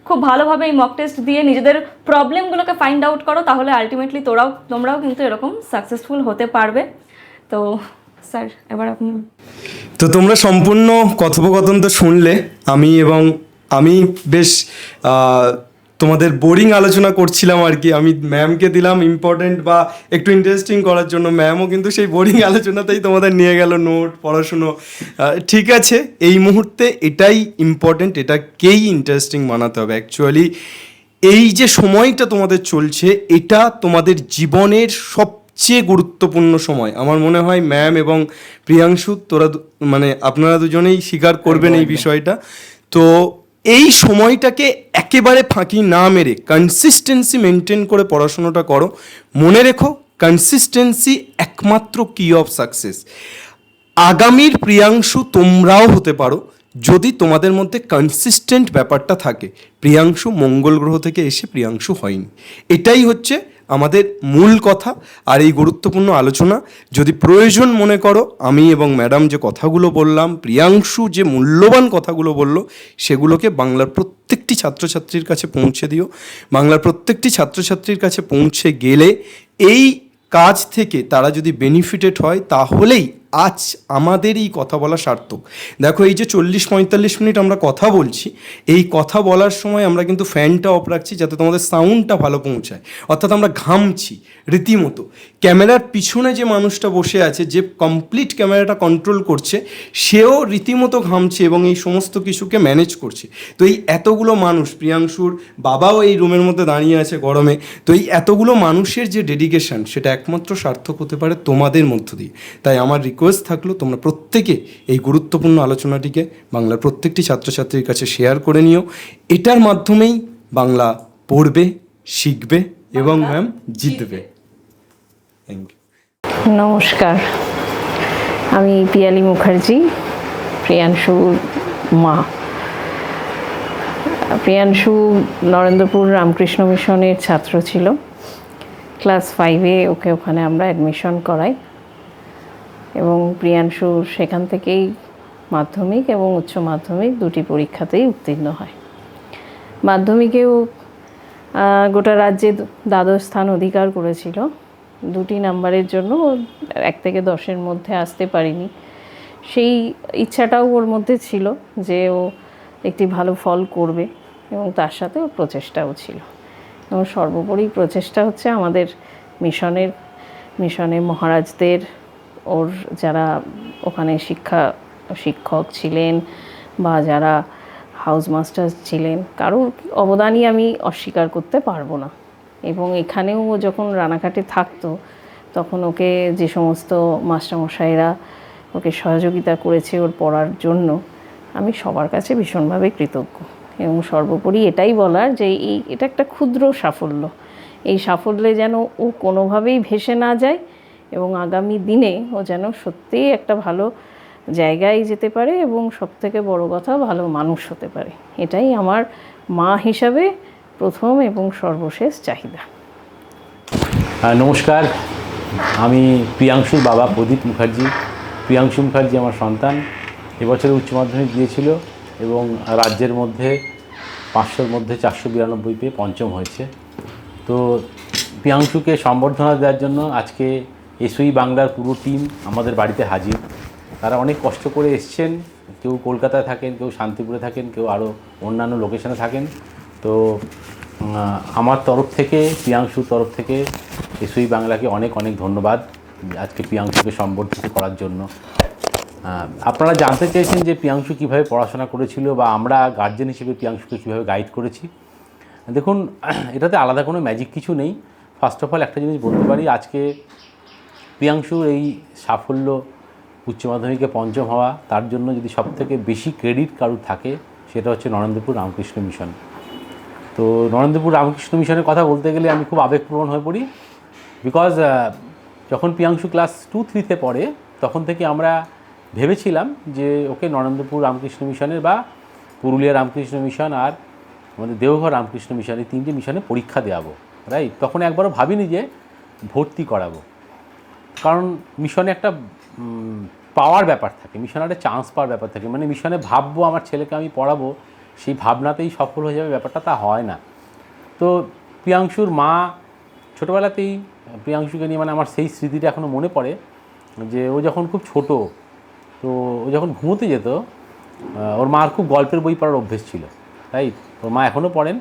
খুব ভালোভাবে এই মক টেস্ট দিয়ে নিজেদের প্রবলেমগুলোকে ফাইন্ড আউট করো, তাহলে আলটিমেটলি তোমরাও কিন্তু এরকম সাকসেসফুল হতে পারবে। তো স্যার এবার আপনি।
তো তোমরা সম্পূর্ণ কথোপকথন তো শুনলে, আমি বেশ তোমাদের বোরিং আলোচনা করছিলাম আর কি। আমি ম্যামকে দিলাম ইম্পর্টেন্ট বা একটু ইন্টারেস্টিং করার জন্য, ম্যামও কিন্তু সেই বোরিং আলোচনাতেই তোমাদের নিয়ে গেল নোট পড়াশুনো। ঠিক আছে, এই মুহূর্তে এটাই ইম্পর্টেন্ট, এটাকেই ইন্টারেস্টিং বানাতে হবে। অ্যাকচুয়ালি এই যে সময়টা তোমাদের চলছে, এটা তোমাদের জীবনের সবচেয়ে গুরুত্বপূর্ণ সময়। আমার মনে হয় ম্যাম এবং প্রিয়াংশু মানে আপনারা দুজনেই স্বীকার করবেন এই বিষয়টা। তো এই সময়টাকে একেবারে ফাঁকি না মেরে কনসিস্টেন্সি মেনটেন করে পড়াশোনাটা করো। মনে রেখো, কনসিস্টেন্সি একমাত্র কি অফ সাকসেস। আগামীর প্রিয়াংশু তোমরাও হতে পারো যদি তোমাদের মধ্যে কনসিস্টেন্ট ব্যাপারটা থাকে। প্রিয়াংশু মঙ্গল গ্রহ থেকে এসে প্রিয়াংশু হয়নি, এটাই হচ্ছে আমাদের মূল কথা। আর এই গুরুত্বপূর্ণ আলোচনা যদি প্রয়োজন মনে করো, আমি এবং ম্যাডাম যে কথাগুলো বললাম, প্রিয়াংশু যে মূল্যবান কথাগুলো বলল, সেগুলোকে বাংলার প্রত্যেকটি ছাত্রছাত্রীর কাছে পৌঁছে দিও। বাংলার প্রত্যেকটি ছাত্রছাত্রীর কাছে পৌঁছে গেলে এই কাজ থেকে তারা যদি বেনিফিটেড হয়, তাহলেই আজ আমাদের এই কথা বলা সার্থক। দেখো, এই যে 40-45 মিনিট আমরা কথা বলছি, এই কথা বলার সময় আমরা কিন্তু ফ্যানটা অফ রাখছি যাতে তোমাদের সাউন্ডটা ভালো পৌঁছায়। অর্থাৎ আমরা ঘামছি রীতিমতো। ক্যামেরার পিছনে যে মানুষটা বসে আছে, যে কমপ্লিট ক্যামেরাটা কন্ট্রোল করছে, সেও রীতিমতো ঘামছে এবং এই সমস্ত কিছুকে ম্যানেজ করছে। তো এই এতগুলো মানুষ, প্রিয়াংশুর বাবাও এই রুমের মধ্যে দাঁড়িয়ে আছে গরমে, তো এই এতগুলো মানুষের যে ডেডিকেশন, সেটা একমাত্র সার্থক হতে পারে তোমাদের মধ্য দিয়ে। তাই আমার রিকোয়েস্ট থাকলো, তোমরা প্রত্যেকে এই গুরুত্বপূর্ণ আলোচনাটিকে বাংলার প্রত্যেকটি ছাত্রছাত্রীর কাছে শেয়ার করে নিও। এটার মাধ্যমেই বাংলা পড়বে, শিখবে এবং ম্যাম জিতবে। Thank you.
নমস্কার, আমি পিয়ালি মুখার্জি, প্রিয়াংশুর মা। প্রিয়াংশু নরেন্দ্রপুর রামকৃষ্ণ মিশনের ছাত্র ছিল। ক্লাস 5-এ ওকে ওখানে আমরা অ্যাডমিশন করাই এবং প্রিয়াংশু সেখান থেকেই মাধ্যমিক এবং উচ্চ মাধ্যমিক দুটি পরীক্ষাতেই উত্তীর্ণ হয়। মাধ্যমিকেও গোটা রাজ্যে দ্বাদশ স্থান অধিকার করেছিল। 2টি নাম্বারের জন্য 1 থেকে 10-এর মধ্যে আসতে পারিনি। সেই ইচ্ছাটাও ওর মধ্যে ছিল যে ও একটি ভালো ফল করবে এবং তার সাথে ওর প্রচেষ্টাও ছিল। এবং সর্বোপরি প্রচেষ্টা হচ্ছে আমাদের মিশনে মহারাজদের, ওর যারা ওখানে শিক্ষক ছিলেন বা যারা হাউস মাস্টার ছিলেন, কারোর অবদানই আমি অস্বীকার করতে পারবো না। এবং এখানেও ও যখন রানাঘাটে থাকতো, তখন ওকে যে সমস্ত মাস্টারমশাইরা ওকে সহযোগিতা করেছে ওর পড়ার জন্য, আমি সবার কাছে ভীষণভাবে কৃতজ্ঞ। এবং সর্বোপরি এটাই বলার যে এটা একটা ক্ষুদ্র সাফল্য। এই সাফল্যে যেন ও কোনোভাবেই ভেসে না যায় এবং আগামী দিনে ও যেন সত্যিই একটা ভালো জায়গায় যেতে পারে এবং সবথেকে বড় কথা, ভালো মানুষ হতে পারে। এটাই আমার মা হিসাবে প্রথম এবং সর্বশেষ চাহিদা।
নমস্কার, আমি প্রিয়াংশুর বাবা প্রদীপ মুখার্জি। প্রিয়াংশু মুখার্জি আমার সন্তান। এবছরে উচ্চ মাধ্যমিক দিয়েছিল এবং রাজ্যের মধ্যে 500-র মধ্যে 492 পেয়ে পঞ্চম হয়েছে। তো প্রিয়াংশুকে সম্বর্ধনা দেওয়ার জন্য আজকে এসওই বাংলার পুরো টিম আমাদের বাড়িতে হাজির। তারা অনেক কষ্ট করে এসছেন, কেউ কলকাতায় থাকেন, কেউ শান্তিপুরে থাকেন, কেউ আরও অন্যান্য লোকেশনে থাকেন। তো আমার তরফ থেকে, প্রিয়াংশুর তরফ থেকে এসওই বাংলাকে অনেক অনেক ধন্যবাদ আজকে প্রিয়াংশুকে সম্বর্ধিত করার জন্য। আপনারা জানতে চেয়েছেন যে প্রিয়াংশু কীভাবে পড়াশোনা করেছিল বা আমরা গার্জেন হিসেবে প্রিয়াংশুকে কীভাবে গাইড করেছি। দেখুন, এটাতে আলাদা কোনো ম্যাজিক কিছু নেই। ফার্স্ট অফ অল একটা জিনিস বলতে পারি, আজকে প্রিয়াংশুর এই সাফল্য, উচ্চ মাধ্যমিকে পঞ্চম হওয়া, তার জন্য যদি সবথেকে বেশি ক্রেডিট কারুর থাকে, সেটা হচ্ছে নরেন্দ্রপুর রামকৃষ্ণ মিশন। তো নরেন্দ্রপুর রামকৃষ্ণ মিশনের কথা বলতে গেলে আমি খুব আবেগপ্রবণ হয়ে পড়ি, বিকজ যখন প্রিয়াংশু ক্লাস 2-3-তে পড়ে তখন থেকে আমরা ভেবেছিলাম যে ওকে নরেন্দ্রপুর রামকৃষ্ণ মিশনের বা পুরুলিয়া রামকৃষ্ণ মিশন আর আমাদের দেওঘর রামকৃষ্ণ মিশন এই 3টে মিশনে পরীক্ষা দেওয়াবো, রাইট। তখন একবারও ভাবিনি যে ভর্তি করাবো, কারণ মিশনে একটা পাওয়ার ব্যাপার থাকে, মিশনে একটা চান্স পাওয়ার ব্যাপার থাকে, মানে মিশনে ভাববো আমার ছেলেকে আমি পড়াবো, সেই ভাবনাতেই সফল হয়ে যাবে ব্যাপারটা তা হয় না। তো প্রিয়াংশুর মা ছোটোবেলাতেই প্রিয়াংশুকে নিয়ে, মানে আমার সেই স্মৃতিটা এখনও মনে পড়ে যে ও যখন খুব ছোট, তো ও যখন ঘুমোতে যেত ওর মার খুব গল্পের বই পড়ার অভ্যেস ছিল, রাইট। ওর মা এখনও পড়েন।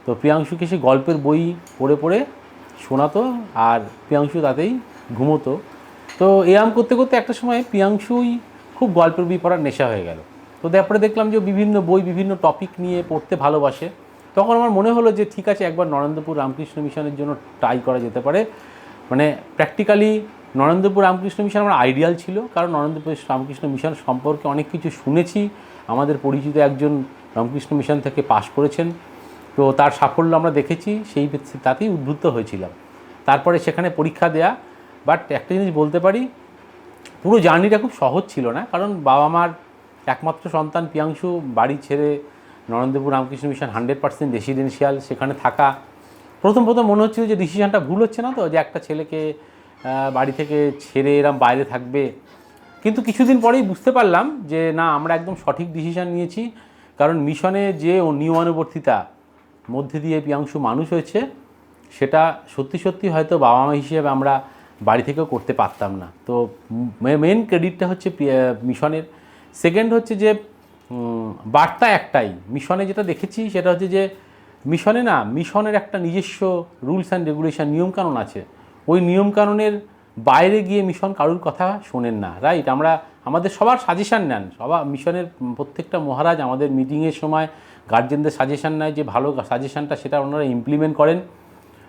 তো প্রিয়াংশুকে সেই গল্পের বই পড়ে পড়ে শোনাতো আর প্রিয়াংশু তাতেই ঘুমোতো। তো এরম করতে করতে একটা সময় প্রিয়াংশুই খুব গল্পের বই পড়ার নেশা হয়ে গেল। তো তারপরে দেখলাম যে বিভিন্ন বই বিভিন্ন টপিক নিয়ে পড়তে ভালোবাসে। তখন আমার মনে হলো যে ঠিক আছে, একবার নরেন্দ্রপুর রামকৃষ্ণ মিশনের জন্য ট্রাই করা যেতে পারে। মানে প্র্যাকটিক্যালি নরেন্দ্রপুর রামকৃষ্ণ মিশন আমার আইডিয়াল ছিল, কারণ নরেন্দ্রপুর রামকৃষ্ণ মিশন সম্পর্কে অনেক কিছু শুনেছি। আমাদের পরিচিত একজন রামকৃষ্ণ মিশন থেকে পাশ করেছেন, তো তার সাফল্য আমরা দেখেছি, সেই তাতেই উদ্বুদ্ধ হয়েছিলাম। তারপরে সেখানে পরীক্ষা দেয়া। বাট একটা জিনিস বলতে পারি, পুরো জার্নিটা খুব সহজ ছিল না, কারণ বাবা মার একমাত্র সন্তান প্রিয়াংশু, বাড়ি ছেড়ে নরেন্দ্রপুর রামকৃষ্ণ মিশন 100% রেসিডেন্সিয়াল, সেখানে থাকা প্রথম মনে হচ্ছিল যে ডিসিশনটা ভুল হচ্ছে না, তো যে একটা ছেলেকে বাড়ি থেকে ছেড়ে এরম বাইরে থাকবে। কিন্তু কিছুদিন পরেই বুঝতে পারলাম যে না, আমরা একদম সঠিক ডিসিশন নিয়েছি, কারণ মিশনে যে নিয়মানুবর্তিতা মধ্যে দিয়ে প্রিয়াংশু মানুষ হয়েছে, সেটা সত্যি সত্যি হয়তো বাবা মা হিসেবে আমরা বাড়ি থেকেও করতে পারতাম না। তো মেন ক্রেডিটটা হচ্ছে মিশনের। সেকেন্ড হচ্ছে যে বার্তা একটাই, মিশনে যেটা দেখেছি সেটা হচ্ছে যে মিশনের একটা নিজস্ব রুলস অ্যান্ড রেগুলেশন, নিয়মকানুন আছে। ওই নিয়মকানুনের বাইরে গিয়ে মিশন কারুর কথা শোনেন না, রাইট। আমাদের সবার সাজেশান নেন, সবার মিশনের প্রত্যেকটা মহারাজ আমাদের মিটিংয়ের সময় গার্জেনদের সাজেশান নেয়, যে ভালো সাজেশানটা সেটা ওনারা ইমপ্লিমেন্ট করেন।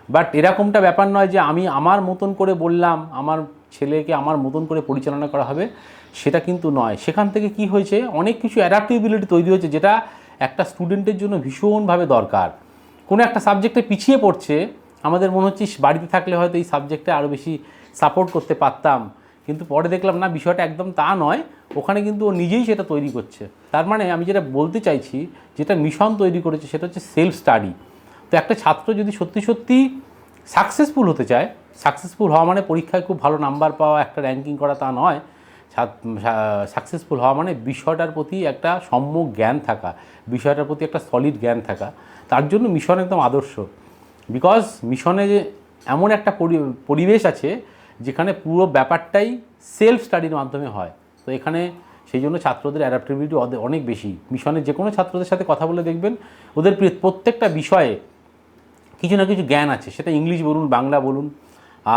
বাট এরকমটা ব্যাপার নয় যে আমি আমার মতন করে বললাম, আমার ছেলেকে আমার মতন করে পরিচালনা করা হবে, সেটা কিন্তু নয়। সেখান থেকে কি হয়েছে, অনেক কিছু অ্যাডাপ্টেবিলিটি তৈরি হয়েছে, যেটা একটা স্টুডেন্টের জন্য ভীষণভাবে দরকার। কোনো একটা সাবজেক্টে পিছিয়ে পড়ছে, আমাদের মনে হচ্ছে বাড়িতে থাকলে হয়তো এই সাবজেক্টে আরও বেশি সাপোর্ট করতে পারতাম, কিন্তু পরে দেখলাম না, বিষয়টা একদম তা নয়। ওখানে কিন্তু ও নিজেই সেটা তৈরি করছে। তার মানে আমি যেটা বলতে চাইছি, যেটা মিশন তৈরি করেছে সেটা হচ্ছে সেলফ স্টাডি। তো একটা ছাত্র যদি সত্যি সত্যি সাকসেসফুল হতে চায়, সাকসেসফুল হওয়া মানে পরীক্ষায় খুব ভালো নাম্বার পাওয়া, একটা র্যাঙ্কিং করা, তা নয়। সাকসেসফুল হওয়া মানে বিষয়টার প্রতি একটা সম্যক জ্ঞান থাকা, বিষয়টার প্রতি একটা সলিড জ্ঞান থাকা। তার জন্য মিশন একদম আদর্শ। বিকজ মিশনে যে এমন একটা পরিবেশ আছে যেখানে পুরো ব্যাপারটাই সেলফ স্টাডির মাধ্যমে হয়। তো এখানে সেই জন্য ছাত্রদের অ্যাডাপ্টেবিলিটি অনেক বেশি। মিশনের যে কোনো ছাত্রদের সাথে কথা বলে দেখবেন, ওদের প্রত্যেকটা বিষয়ে কিছু না কিছু জ্ঞান আছে, সেটা ইংলিশ বলুন, বাংলা বলুন।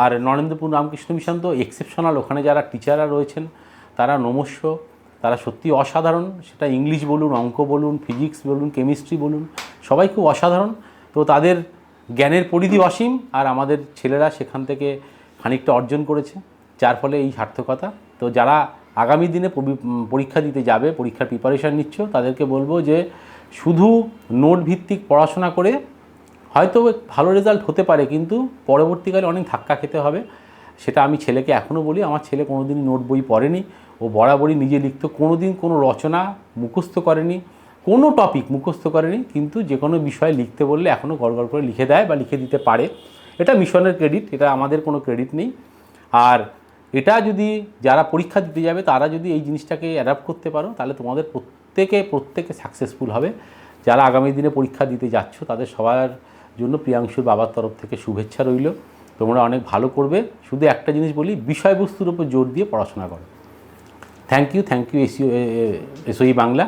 আর নরেন্দ্রপুর রামকৃষ্ণ মিশন তো এক্সেপশনাল, ওখানে যারা টিচাররা রয়েছেন তারা নমস্য, তারা সত্যি অসাধারণ। সেটা ইংলিশ বলুন, অঙ্ক বলুন, ফিজিক্স বলুন, কেমিস্ট্রি বলুন, সবাই খুব অসাধারণ। তো তাদের জ্ঞানের পরিধি অসীম, আর আমাদের ছেলেরা সেখান থেকে খানিকটা অর্জন করেছে, যার ফলে এই সার্থকতা। তো যারা আগামী দিনে পরীক্ষা দিতে যাবে, পরীক্ষার প্রিপারেশান নিচ্ছ, তাদেরকে বলবো যে শুধু নোট ভিত্তিক পড়াশোনা করে হয়তো ভালো রেজাল্ট হতে পারে, কিন্তু পরবর্তীকালে অনেক ধাক্কা খেতে হবে। সেটা আমি ছেলেকে এখনও বলি। আমার ছেলে কোনোদিনই নোট বই পড়েনি, ও বরাবরই নিজে লিখত, কোনোদিন কোনো রচনা মুখস্থ করেনি, কোনো টপিক মুখস্থ করেনি, কিন্তু যে কোনো বিষয় লিখতে বললে এখনও গড় করে লিখে দেয় বা লিখে দিতে পারে। এটা মিশনের ক্রেডিট, এটা আমাদের কোনো ক্রেডিট নেই। আর এটা যদি যারা পরীক্ষা দিতে যাবে তারা যদি এই জিনিসটাকে অ্যাডাপ্ট করতে পারো, তাহলে তোমাদের প্রত্যেকে সাকসেসফুল হবে। যারা আগামী দিনে পরীক্ষা দিতে যাচ্ছ তাদের সবার জন্য প্রিয়াংশুর বাবার তরফ থেকে শুভেচ্ছা রইল। তোমরা অনেক ভালো করবে। শুধু একটা জিনিস বলি, বিষয়বস্তুর উপর জোর দিয়ে পড়াশোনা করো। Thank you SOE Bangla.